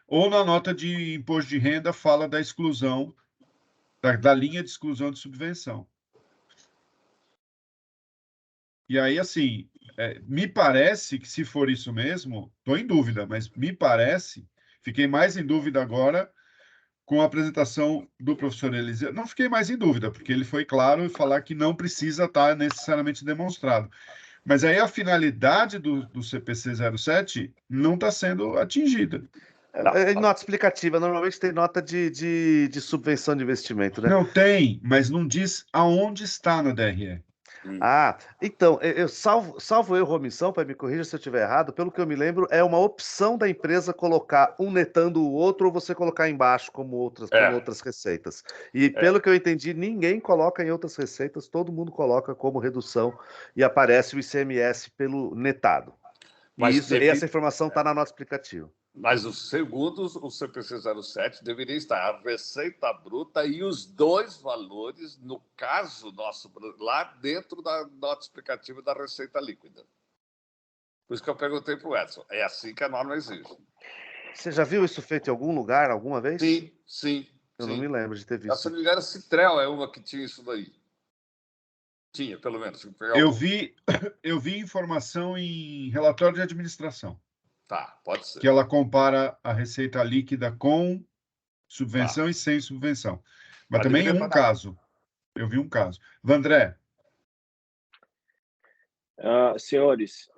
[SPEAKER 1] ou na nota de imposto de renda, fala da exclusão, da linha de exclusão de subvenção. E aí, assim, me parece que, se for isso mesmo, estou em dúvida, mas me parece, fiquei mais em dúvida agora, com a apresentação do professor Eliseu, não fiquei mais em dúvida, porque ele foi claro em falar que não precisa estar necessariamente demonstrado. Mas aí a finalidade do CPC 07 não está sendo atingida.
[SPEAKER 3] Nota explicativa, normalmente tem nota de subvenção de investimento, né?
[SPEAKER 1] Não tem, mas não diz aonde está no DRE.
[SPEAKER 3] Então, eu salvo erro ou omissão, para me corrija se eu estiver errado, pelo que eu me lembro, é uma opção da empresa colocar um netando o outro ou você colocar embaixo como outras receitas. E pelo que eu entendi, ninguém coloca em outras receitas, todo mundo coloca como redução e aparece o ICMS pelo netado.
[SPEAKER 2] Mas
[SPEAKER 3] E essa informação está na nota explicativa.
[SPEAKER 2] Mas o segundo, o CPC 07, deveria estar a receita bruta e os dois valores, no caso nosso, lá dentro da nota explicativa da receita líquida. Por isso que eu perguntei para o Edson. É assim que a norma exige.
[SPEAKER 3] Você já viu isso feito em algum lugar, alguma vez?
[SPEAKER 2] Sim.
[SPEAKER 3] Eu não me lembro de ter visto.
[SPEAKER 2] Se não me engano, a Citrel é uma que tinha isso daí. Tinha, pelo menos.
[SPEAKER 1] Eu vi informação em relatório de administração.
[SPEAKER 2] Tá, pode ser.
[SPEAKER 1] Que ela compara a receita líquida com subvenção e sem subvenção. Mas também em um caso. Eu vi um caso. Vandré.
[SPEAKER 5] Senhores,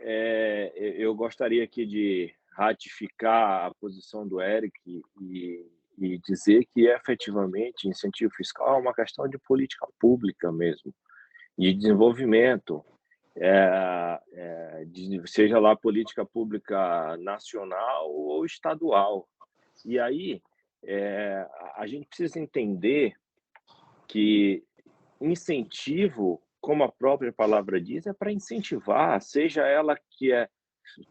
[SPEAKER 5] eu gostaria aqui de ratificar a posição do Eric e dizer que, efetivamente, incentivo fiscal é uma questão de política pública mesmo, de desenvolvimento, seja lá política pública nacional ou estadual. E aí, a gente precisa entender que incentivo, como a própria palavra diz, é para incentivar, seja ela que é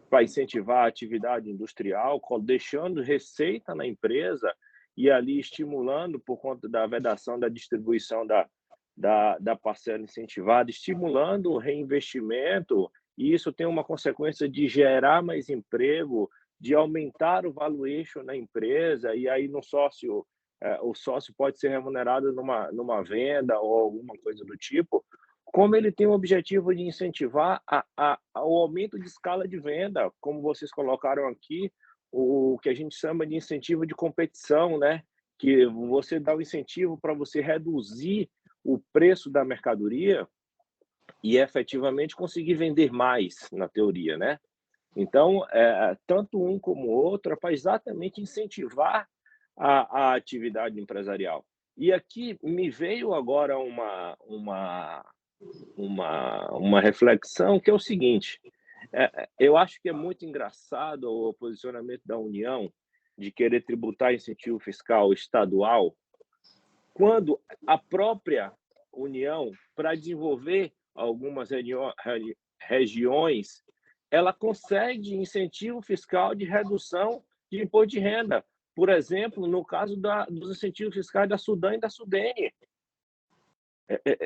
[SPEAKER 5] para incentivar a atividade industrial, deixando receita na empresa e ali estimulando, por conta da vedação da distribuição da parcela incentivada, estimulando o reinvestimento, e isso tem uma consequência de gerar mais emprego, de aumentar o valuation na empresa, e aí o sócio pode ser remunerado numa venda ou alguma coisa do tipo, como ele tem o objetivo de incentivar o aumento de escala de venda, como vocês colocaram aqui, o que a gente chama de incentivo de competição, né? Que você dá o incentivo para você reduzir o preço da mercadoria e efetivamente conseguir vender mais, na teoria, né? Então, tanto um como o outro é para exatamente incentivar a atividade empresarial. E aqui me veio agora uma reflexão que é o seguinte: eu acho que é muito engraçado o posicionamento da União de querer tributar incentivo fiscal estadual, quando a própria União, para desenvolver algumas regiões, ela concede incentivo fiscal de redução de imposto de renda. Por exemplo, no caso dos incentivos fiscais da Sudam e da Sudene.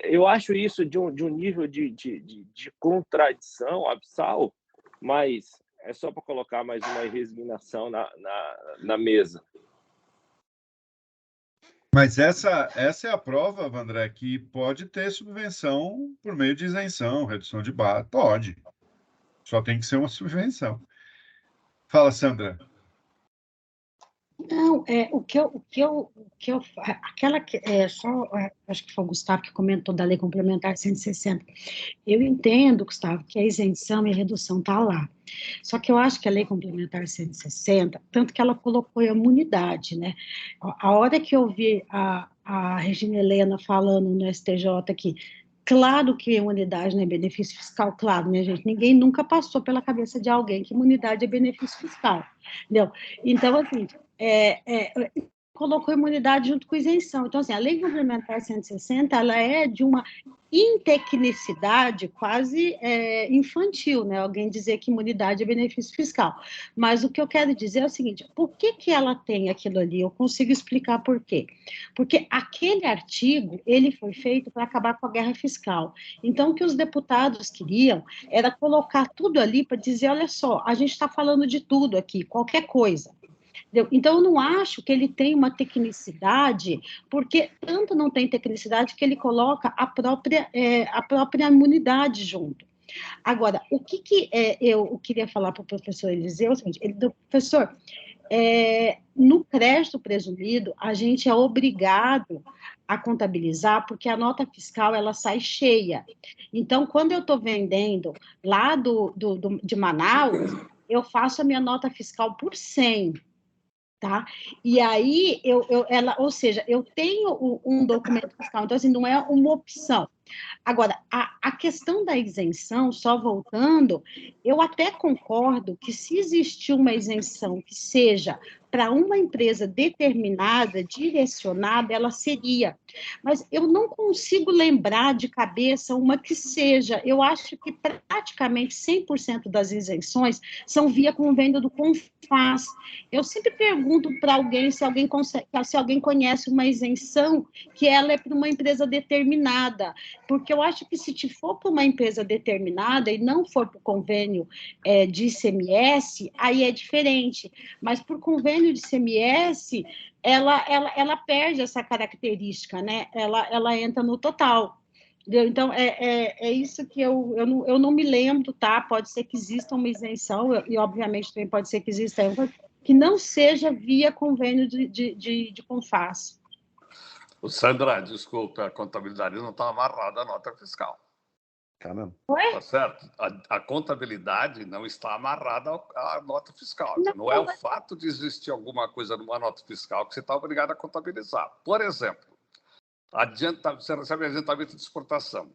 [SPEAKER 5] Eu acho isso de um nível de contradição abissal, mas é só para colocar mais uma resignação na mesa.
[SPEAKER 1] Mas essa é a prova, Vandré, que pode ter subvenção por meio de isenção, redução de base. Pode. Só tem que ser uma subvenção. Fala, Sandra.
[SPEAKER 7] Não, acho que foi o Gustavo que comentou da Lei Complementar 160. Eu entendo, Gustavo, que a isenção e a redução está lá. Só que eu acho que a Lei Complementar 160, tanto que ela colocou a imunidade, né? A hora que eu vi a Regina Helena falando no STJ aqui, claro que imunidade não é benefício fiscal, claro, né, gente? Ninguém nunca passou pela cabeça de alguém que imunidade é benefício fiscal, entendeu? Então, assim, colocou imunidade junto com isenção. Então, assim, a Lei Complementar 160, ela é de uma intecnicidade quase infantil, né? Alguém dizer que imunidade é benefício fiscal. Mas o que eu quero dizer é o seguinte: por que ela tem aquilo ali? Eu consigo explicar por quê. Porque aquele artigo, ele foi feito para acabar com a guerra fiscal. Então, o que os deputados queriam era colocar tudo ali para dizer, olha só, a gente está falando de tudo aqui, qualquer coisa. Então, eu não acho que ele tem uma tecnicidade, porque tanto não tem tecnicidade que ele coloca a própria imunidade junto. Agora, o que eu queria falar para o professor Eliseu é o seguinte: professor, no crédito presumido, a gente é obrigado a contabilizar, porque a nota fiscal ela sai cheia. Então, quando eu estou vendendo lá de Manaus, eu faço a minha nota fiscal por 100. tá? E aí, ou seja, eu tenho um documento fiscal, então, assim, não é uma opção. Agora, a questão da isenção, só voltando, eu até concordo que se existir uma isenção que seja para uma empresa determinada, direcionada, ela seria. Mas eu não consigo lembrar de cabeça uma que seja. Eu acho que praticamente 100% das isenções são via convênio do CONFAS. Eu sempre pergunto para alguém se alguém conhece uma isenção que ela é para uma empresa determinada, porque eu acho que se for para uma empresa determinada e não for para o convênio de ICMS, aí é diferente. Mas por convênio de ICMS, ela perde essa característica, né? Ela entra no total. Entendeu? Então, é isso que eu não me lembro, tá? Pode ser que exista uma isenção, e obviamente também pode ser que exista que não seja via convênio de CONFAS.
[SPEAKER 2] Sandra, desculpa, a contabilidade não está amarrada à nota fiscal.
[SPEAKER 3] Tá mesmo.
[SPEAKER 2] Tá certo? A contabilidade não está amarrada à nota fiscal. Não é o fato de existir alguma coisa numa nota fiscal que você está obrigado a contabilizar. Por exemplo, você recebe adiantamento de exportação.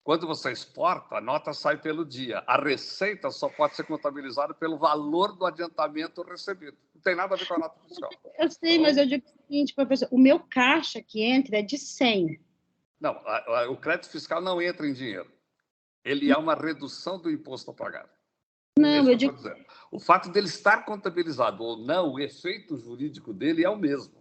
[SPEAKER 2] Quando você exporta, a nota sai pelo dia. A receita só pode ser contabilizada pelo valor do adiantamento recebido. Não tem nada a ver com a nota fiscal.
[SPEAKER 7] Eu sei, mas eu digo o seguinte, professor, o meu caixa que entra é de 100.
[SPEAKER 2] Não, o crédito fiscal não entra em dinheiro. Ele é uma redução do imposto a pagar.
[SPEAKER 7] Não, eu digo...
[SPEAKER 2] O fato dele estar contabilizado ou não, o efeito jurídico dele é o mesmo.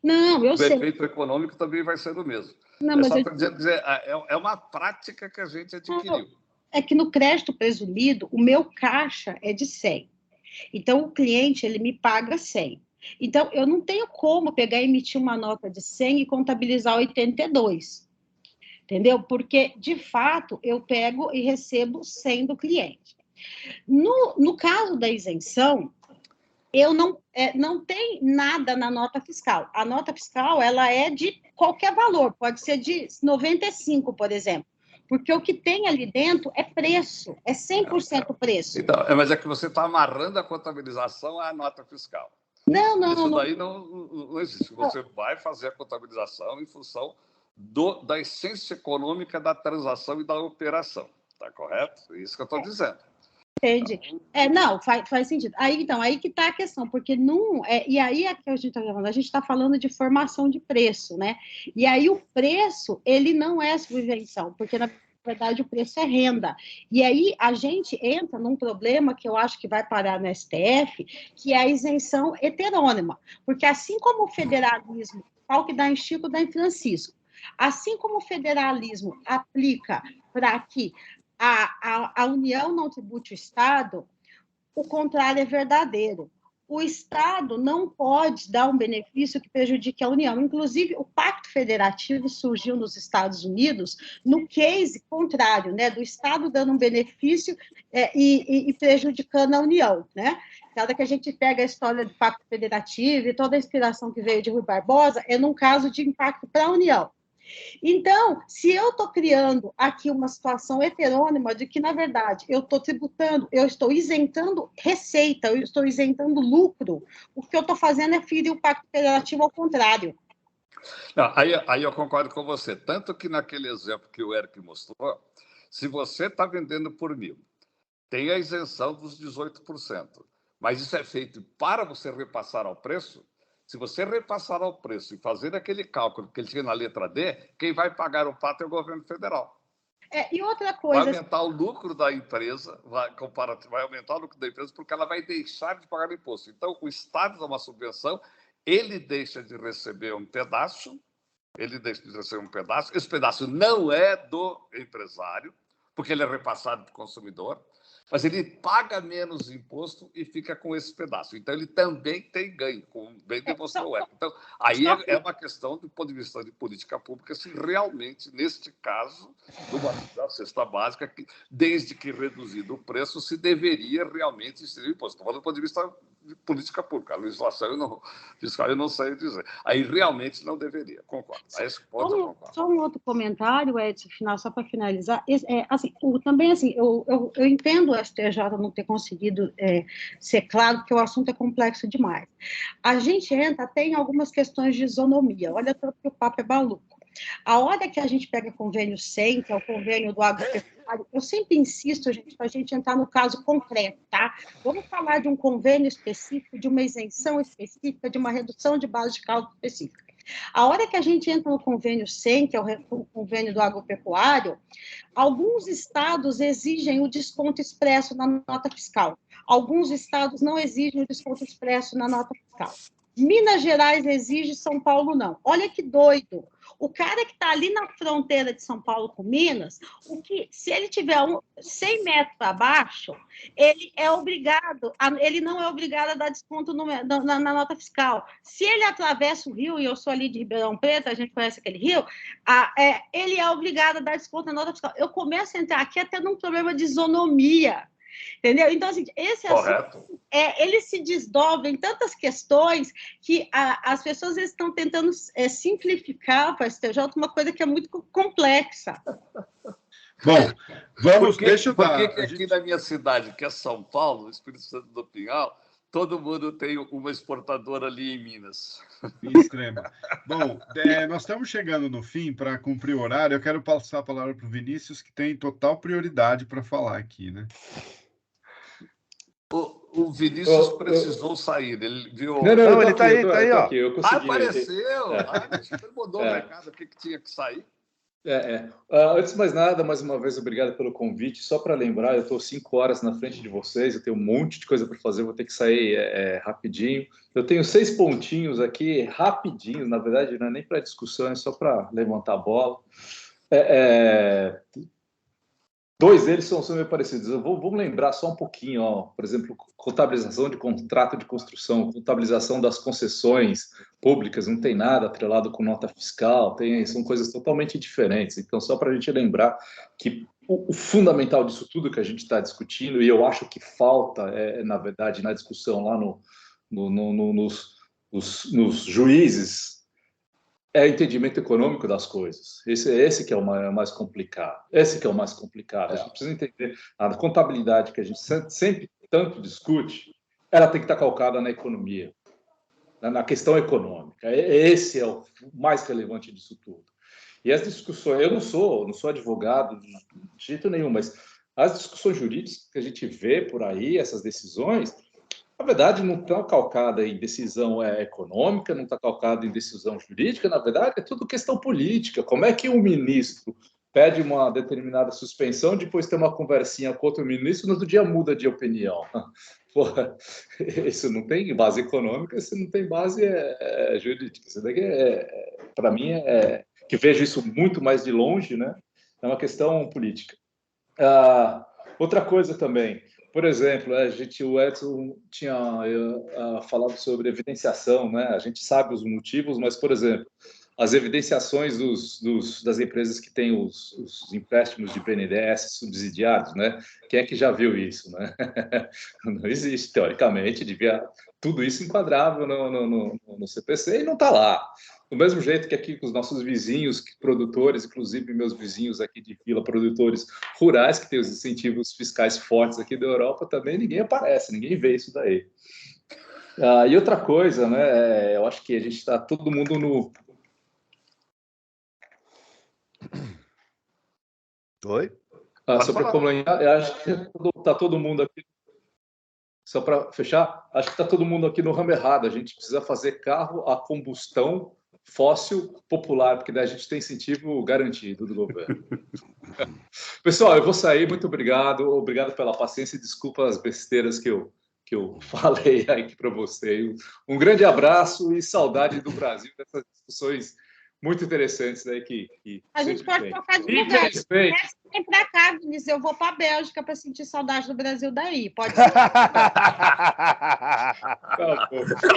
[SPEAKER 7] Não, eu sei.
[SPEAKER 2] O efeito econômico também vai ser o mesmo.
[SPEAKER 7] Não, mas
[SPEAKER 2] só para dizer, é uma prática que a gente adquiriu.
[SPEAKER 7] É que no crédito presumido, o meu caixa é de 100. Então, o cliente, ele me paga 100. Então, eu não tenho como pegar e emitir uma nota de 100 e contabilizar 82. Entendeu? Porque, de fato, eu pego e recebo 100 do cliente. No caso da isenção, eu não tem nada na nota fiscal. A nota fiscal, ela é de qualquer valor, pode ser de 95, por exemplo. Porque o que tem ali dentro é preço, é 100% preço.
[SPEAKER 2] Então, mas é que você está amarrando a contabilização à nota fiscal.
[SPEAKER 7] Não.
[SPEAKER 2] Isso daí não existe. Você vai fazer a contabilização em função da essência econômica da transação e da operação. Está correto? É isso que eu estou dizendo.
[SPEAKER 7] Entendi. Não, faz sentido. Aí que está a questão, porque não... e aí é que a gente está falando, a gente está falando de formação de preço, né? E aí o preço, ele não é subvenção, porque, na verdade, o preço é renda. E aí a gente entra num problema que eu acho que vai parar no STF, que é a isenção heterônima. Porque assim como o federalismo, pau que dá em Chico, dá em Francisco, assim como o federalismo aplica para que a União não tribute o Estado, o contrário é verdadeiro. O Estado não pode dar um benefício que prejudique a União. Inclusive, o Pacto Federativo surgiu nos Estados Unidos no case contrário, né, do Estado dando um benefício e prejudicando a União, né? Cada que a gente pega a história do Pacto Federativo e toda a inspiração que veio de Rui Barbosa é num caso de impacto para a União. Então, se eu estou criando aqui uma situação heterônima de que, na verdade, eu estou tributando, eu estou isentando receita, eu estou isentando lucro, o que eu estou fazendo é ferir o Pacto Federativo ao contrário.
[SPEAKER 2] Não, aí eu concordo com você. Tanto que naquele exemplo que o Eric mostrou, se você está vendendo por 1.000, tem a isenção dos 18%, mas isso é feito para você repassar ao preço. Se você repassar ao preço e fazer aquele cálculo que ele tinha na letra D, quem vai pagar o pato é o governo federal.
[SPEAKER 7] E outra coisa...
[SPEAKER 2] Vai aumentar o lucro da empresa, vai aumentar o lucro da empresa porque ela vai deixar de pagar o imposto. Então, o Estado dá uma subvenção, ele deixa de receber um pedaço, esse pedaço não é do empresário, porque ele é repassado para o consumidor, mas ele paga menos imposto e fica com esse pedaço. Então, ele também tem ganho, como bem demonstrou o Eric. Então, aí é uma questão, do ponto de vista de política pública, se realmente, neste caso, da cesta básica, desde que reduzido o preço, se deveria realmente inserir o imposto. Estou falando do ponto de vista de política pública. A legislação fiscal eu não sei dizer. Aí realmente não deveria, concordo. A esse ponto eu concordo.
[SPEAKER 7] Só um outro comentário, Edson, final, só para finalizar. Também, assim, eu entendo o STJ não ter conseguido ser claro, porque o assunto é complexo demais. A gente entra até em algumas questões de isonomia. Olha tanto que o papo é maluco. A hora que a gente pega convênio 100, que é o convênio do agropecuário, eu sempre insisto, gente, para a gente entrar no caso concreto, tá? Vamos falar de um convênio específico, de uma isenção específica, de uma redução de base de cálculo específica. A hora que a gente entra no convênio 100, que é o convênio do agropecuário, alguns estados exigem o desconto expresso na nota fiscal. Alguns estados não exigem o desconto expresso na nota fiscal. Minas Gerais exige, São Paulo não. Olha que doido. O cara que está ali na fronteira de São Paulo com Minas, se ele tiver 100 metros abaixo, ele não é obrigado a dar desconto na nota fiscal. Se ele atravessa o rio, e eu sou ali de Ribeirão Preto, a gente conhece aquele rio, ele é obrigado a dar desconto na nota fiscal. Eu começo a entrar aqui até num problema de isonomia. Entendeu? Então, assim, esse assunto, ele se desdobra em tantas questões que as pessoas estão tentando simplificar para o STJ uma coisa que é muito complexa.
[SPEAKER 1] Bom, deixa eu dar...
[SPEAKER 2] Porque aqui na minha cidade, que é São Paulo, Espírito Santo do Pinhal, todo mundo tem uma exportadora ali em Minas.
[SPEAKER 1] Extrema. Bom, nós estamos chegando no fim. Para cumprir o horário, eu quero passar a palavra para o Vinícius, que tem total prioridade para falar aqui, né?
[SPEAKER 2] O Vinícius precisou sair. Ele viu.
[SPEAKER 3] Não, ele está aí, ó.
[SPEAKER 4] Aqui, eu consegui.
[SPEAKER 2] Apareceu! Ele mandou o recado, o que tinha que sair.
[SPEAKER 4] Antes de mais nada, mais uma vez, obrigado pelo convite. Só para lembrar, eu estou 5 horas na frente de vocês, eu tenho um monte de coisa para fazer, vou ter que sair rapidinho. Eu tenho 6 pontinhos aqui, rapidinhos, na verdade, não é nem para discussão, é só para levantar a bola. 2 deles são meio parecidos. Vamos lembrar só um pouquinho, ó. Por exemplo, contabilização de contrato de construção, contabilização das concessões públicas, não tem nada atrelado com nota fiscal, são coisas totalmente diferentes. Então, só para a gente lembrar que o fundamental disso tudo que a gente está discutindo, e eu acho que falta, na verdade, na discussão lá nos juízes, é entendimento econômico das coisas. Esse que é o mais complicado. Esse que é o mais complicado. A gente precisa entender a contabilidade que a gente sempre tanto discute, ela tem que estar calcada na economia, na questão econômica. Esse é o mais relevante disso tudo. E as discussões, eu não sou advogado de jeito nenhum, mas as discussões jurídicas que a gente vê por aí, essas decisões, na verdade, não está calcada em decisão econômica, não está calcada em decisão jurídica, na verdade, é tudo questão política. Como é que um ministro pede uma determinada suspensão, depois tem uma conversinha com outro ministro, no outro dia muda de opinião? Porra, isso não tem base econômica, isso não tem base jurídica. Isso daqui para mim, que vejo isso muito mais de longe, né? É uma questão política. Outra coisa também, por exemplo, o Edson tinha falado sobre evidenciação, né? A gente sabe os motivos, mas, por exemplo, as evidenciações das empresas que têm os empréstimos de BNDES subsidiados, né? Quem é que já viu isso, né? Não existe, teoricamente, tudo isso enquadrável no CPC e não está lá. Do mesmo jeito que aqui com os nossos vizinhos produtores, inclusive meus vizinhos aqui de Vila, produtores rurais, que têm os incentivos fiscais fortes aqui da Europa, também ninguém aparece, ninguém vê isso daí. E outra coisa, né? Eu acho que a gente está todo mundo no...
[SPEAKER 3] Oi?
[SPEAKER 4] Só para complementar, eu acho que está todo mundo aqui... Só para fechar, acho que está todo mundo aqui no ramo errado. A gente precisa fazer carro a combustão fóssil popular, porque daí a gente tem incentivo garantido do governo. Pessoal, eu vou sair. Muito obrigado. Obrigado pela paciência e desculpa as besteiras que eu falei aqui para vocês. Um grande abraço e saudade do Brasil, dessas discussões muito interessantes aí que
[SPEAKER 7] a gente pode trocar de lugar. Vem para cá, Vinícius, eu vou para a Bélgica para sentir saudade do Brasil daí. Pode ser.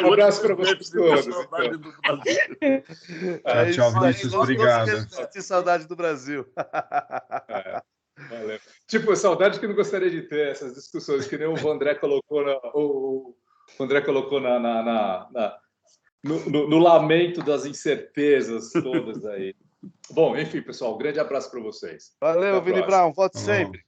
[SPEAKER 4] Um abraço para vocês todos.
[SPEAKER 1] Tchau, Vinícius. Obrigado.
[SPEAKER 3] Sentir saudade do Brasil.
[SPEAKER 4] Valeu. Tipo, saudade que não gostaria de ter essas discussões, que nem o Vandré colocou O André colocou no lamento das incertezas todas aí. Bom, enfim, pessoal, um grande abraço para vocês.
[SPEAKER 3] Valeu, Vini Brown, volte
[SPEAKER 1] Tá bom.
[SPEAKER 3] sempre.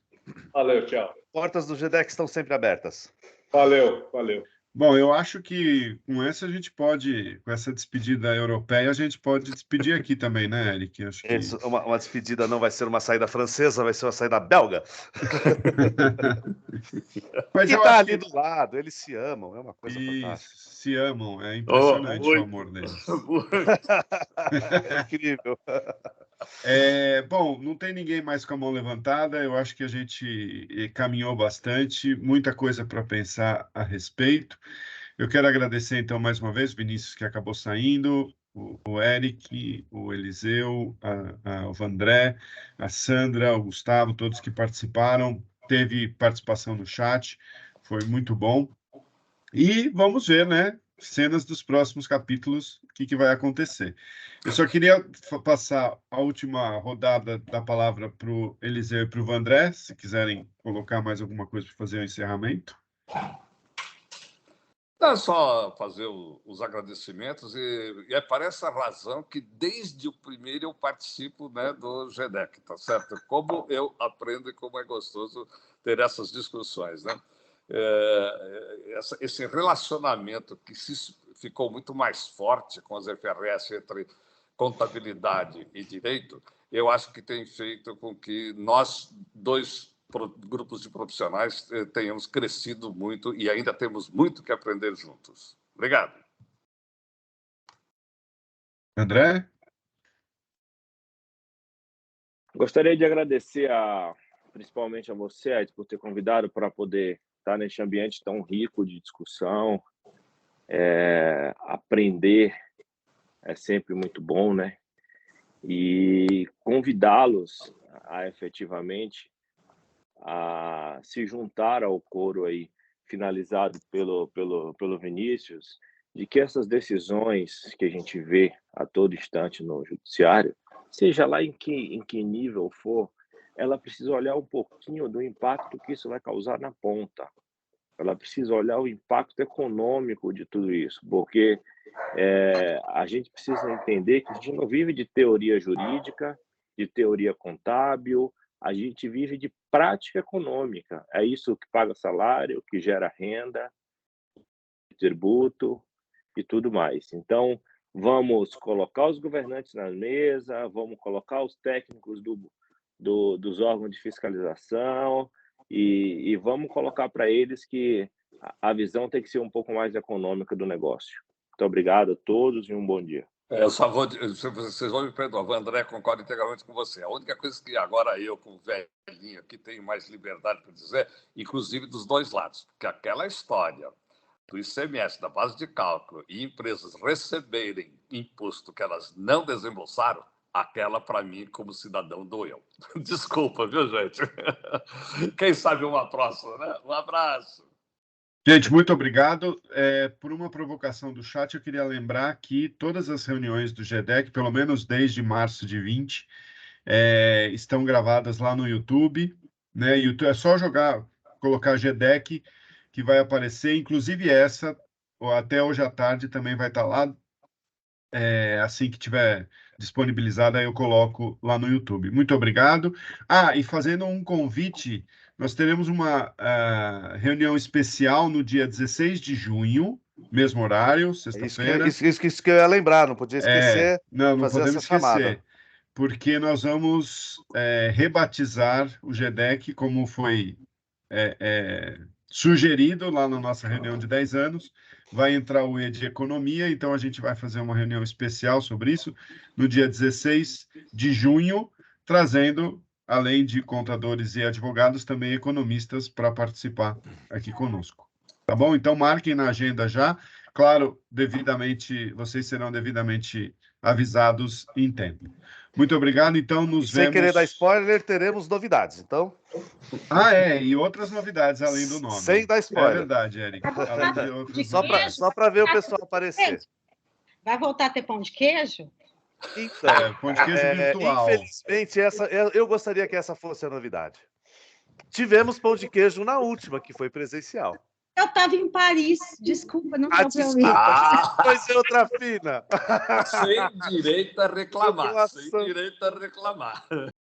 [SPEAKER 4] Valeu, tchau.
[SPEAKER 3] Portas do GDEC estão sempre abertas.
[SPEAKER 4] Valeu, valeu.
[SPEAKER 1] Bom, eu acho que com essa a gente pode, com essa despedida europeia, a gente pode despedir aqui também, né, Eric? Acho que...
[SPEAKER 3] Uma despedida não vai ser uma saída francesa, vai ser uma saída belga.
[SPEAKER 1] Mas
[SPEAKER 3] que
[SPEAKER 1] eu
[SPEAKER 3] tá
[SPEAKER 1] acho
[SPEAKER 3] ali
[SPEAKER 1] que
[SPEAKER 3] do lado, eles se amam, é uma coisa fantástica.
[SPEAKER 1] se amam, é impressionante o amor deles.
[SPEAKER 3] É incrível.
[SPEAKER 1] Bom, não tem ninguém mais com a mão levantada, eu acho que a gente caminhou bastante, muita coisa para pensar a respeito. Eu quero agradecer, então, mais uma vez, o Vinícius, que acabou saindo, o Eric, o Eliseu, o Vandré, a Sandra, o Gustavo, todos que participaram. Teve participação no chat, foi muito bom. E vamos ver, né, cenas dos próximos capítulos, o que vai acontecer. Eu só queria passar a última rodada da palavra para o Eliseu e para o Vandré, se quiserem colocar mais alguma coisa para fazer o encerramento.
[SPEAKER 2] É só fazer os agradecimentos e é por essa razão que desde o primeiro eu participo, né, do GDEC, tá certo? Como eu aprendo e como é gostoso ter essas discussões, né? Esse relacionamento que ficou muito mais forte com as FRS entre contabilidade e direito, eu acho que tem feito com que nós dois grupos de profissionais tenhamos crescido muito e ainda temos muito que aprender juntos. Obrigado.
[SPEAKER 1] André?
[SPEAKER 5] Gostaria de agradecer principalmente a você, Ed, por ter convidado para poder estar neste ambiente tão rico de discussão. Aprender é sempre muito bom, né? E convidá-los a efetivamente a se juntar ao coro aí finalizado pelo Vinícius, de que essas decisões que a gente vê a todo instante no judiciário, seja lá em que nível for, ela precisa olhar um pouquinho do impacto que isso vai causar na ponta. Ela precisa olhar o impacto econômico de tudo isso, porque a gente precisa entender que a gente não vive de teoria jurídica, de teoria contábil, a gente vive de prática econômica. É isso que paga salário, que gera renda, tributo e tudo mais. Então, vamos colocar os governantes na mesa, vamos colocar os técnicos dos órgãos de fiscalização e vamos colocar para eles que a visão tem que ser um pouco mais econômica do negócio. Muito obrigado a todos e um bom dia.
[SPEAKER 2] Eu só vou, vocês vão me perdoar, o André concorda integralmente com você. A única coisa que agora eu, como velhinho, aqui tenho mais liberdade para dizer, inclusive dos dois lados, porque aquela história do ICMS, da base de cálculo, e empresas receberem imposto que elas não desembolsaram, aquela, para mim, como cidadão, doeu. Desculpa, viu, gente? Quem sabe uma próxima, né? Um abraço.
[SPEAKER 1] Gente, muito obrigado. Por uma provocação do chat, eu queria lembrar que todas as reuniões do GDEC, pelo menos desde março de 20, estão gravadas lá no YouTube, né? YouTube, é só colocar GDEC, que vai aparecer, inclusive essa, ou até hoje à tarde também vai estar lá. Assim que tiver disponibilizada, eu coloco lá no YouTube. Muito obrigado. E fazendo um convite, nós teremos uma reunião especial no dia 16 de junho, mesmo horário, sexta-feira.
[SPEAKER 3] Isso que eu ia lembrar, não podia esquecer.
[SPEAKER 1] Não
[SPEAKER 3] fazer
[SPEAKER 1] podemos
[SPEAKER 3] essa chamada.
[SPEAKER 1] esquecer, porque nós vamos rebatizar o GDEC, como foi sugerido lá na nossa reunião de 10 anos. Vai entrar o E de Economia, então a gente vai fazer uma reunião especial sobre isso no dia 16 de junho, trazendo, além de contadores e advogados, também economistas para participar aqui conosco. Tá bom? Então, marquem na agenda já. Claro, vocês serão devidamente avisados em tempo. Muito obrigado, então nos vemos...
[SPEAKER 3] Sem querer dar spoiler, teremos novidades, então...
[SPEAKER 1] e outras novidades além do nome.
[SPEAKER 3] Sem dar spoiler.
[SPEAKER 1] É verdade, Eric. Além de outras
[SPEAKER 3] só para ver o pessoal aparecer.
[SPEAKER 7] Vai voltar a ter pão de queijo?
[SPEAKER 3] Então,
[SPEAKER 1] pão de queijo virtual.
[SPEAKER 3] Infelizmente, eu gostaria que essa fosse a novidade. Tivemos pão de queijo na última, que foi presencial.
[SPEAKER 7] Eu estava em Paris, desculpa, não dá para ouvir.
[SPEAKER 3] Vai ser outra fina.
[SPEAKER 2] Sem direito a reclamar, sem direito a reclamar.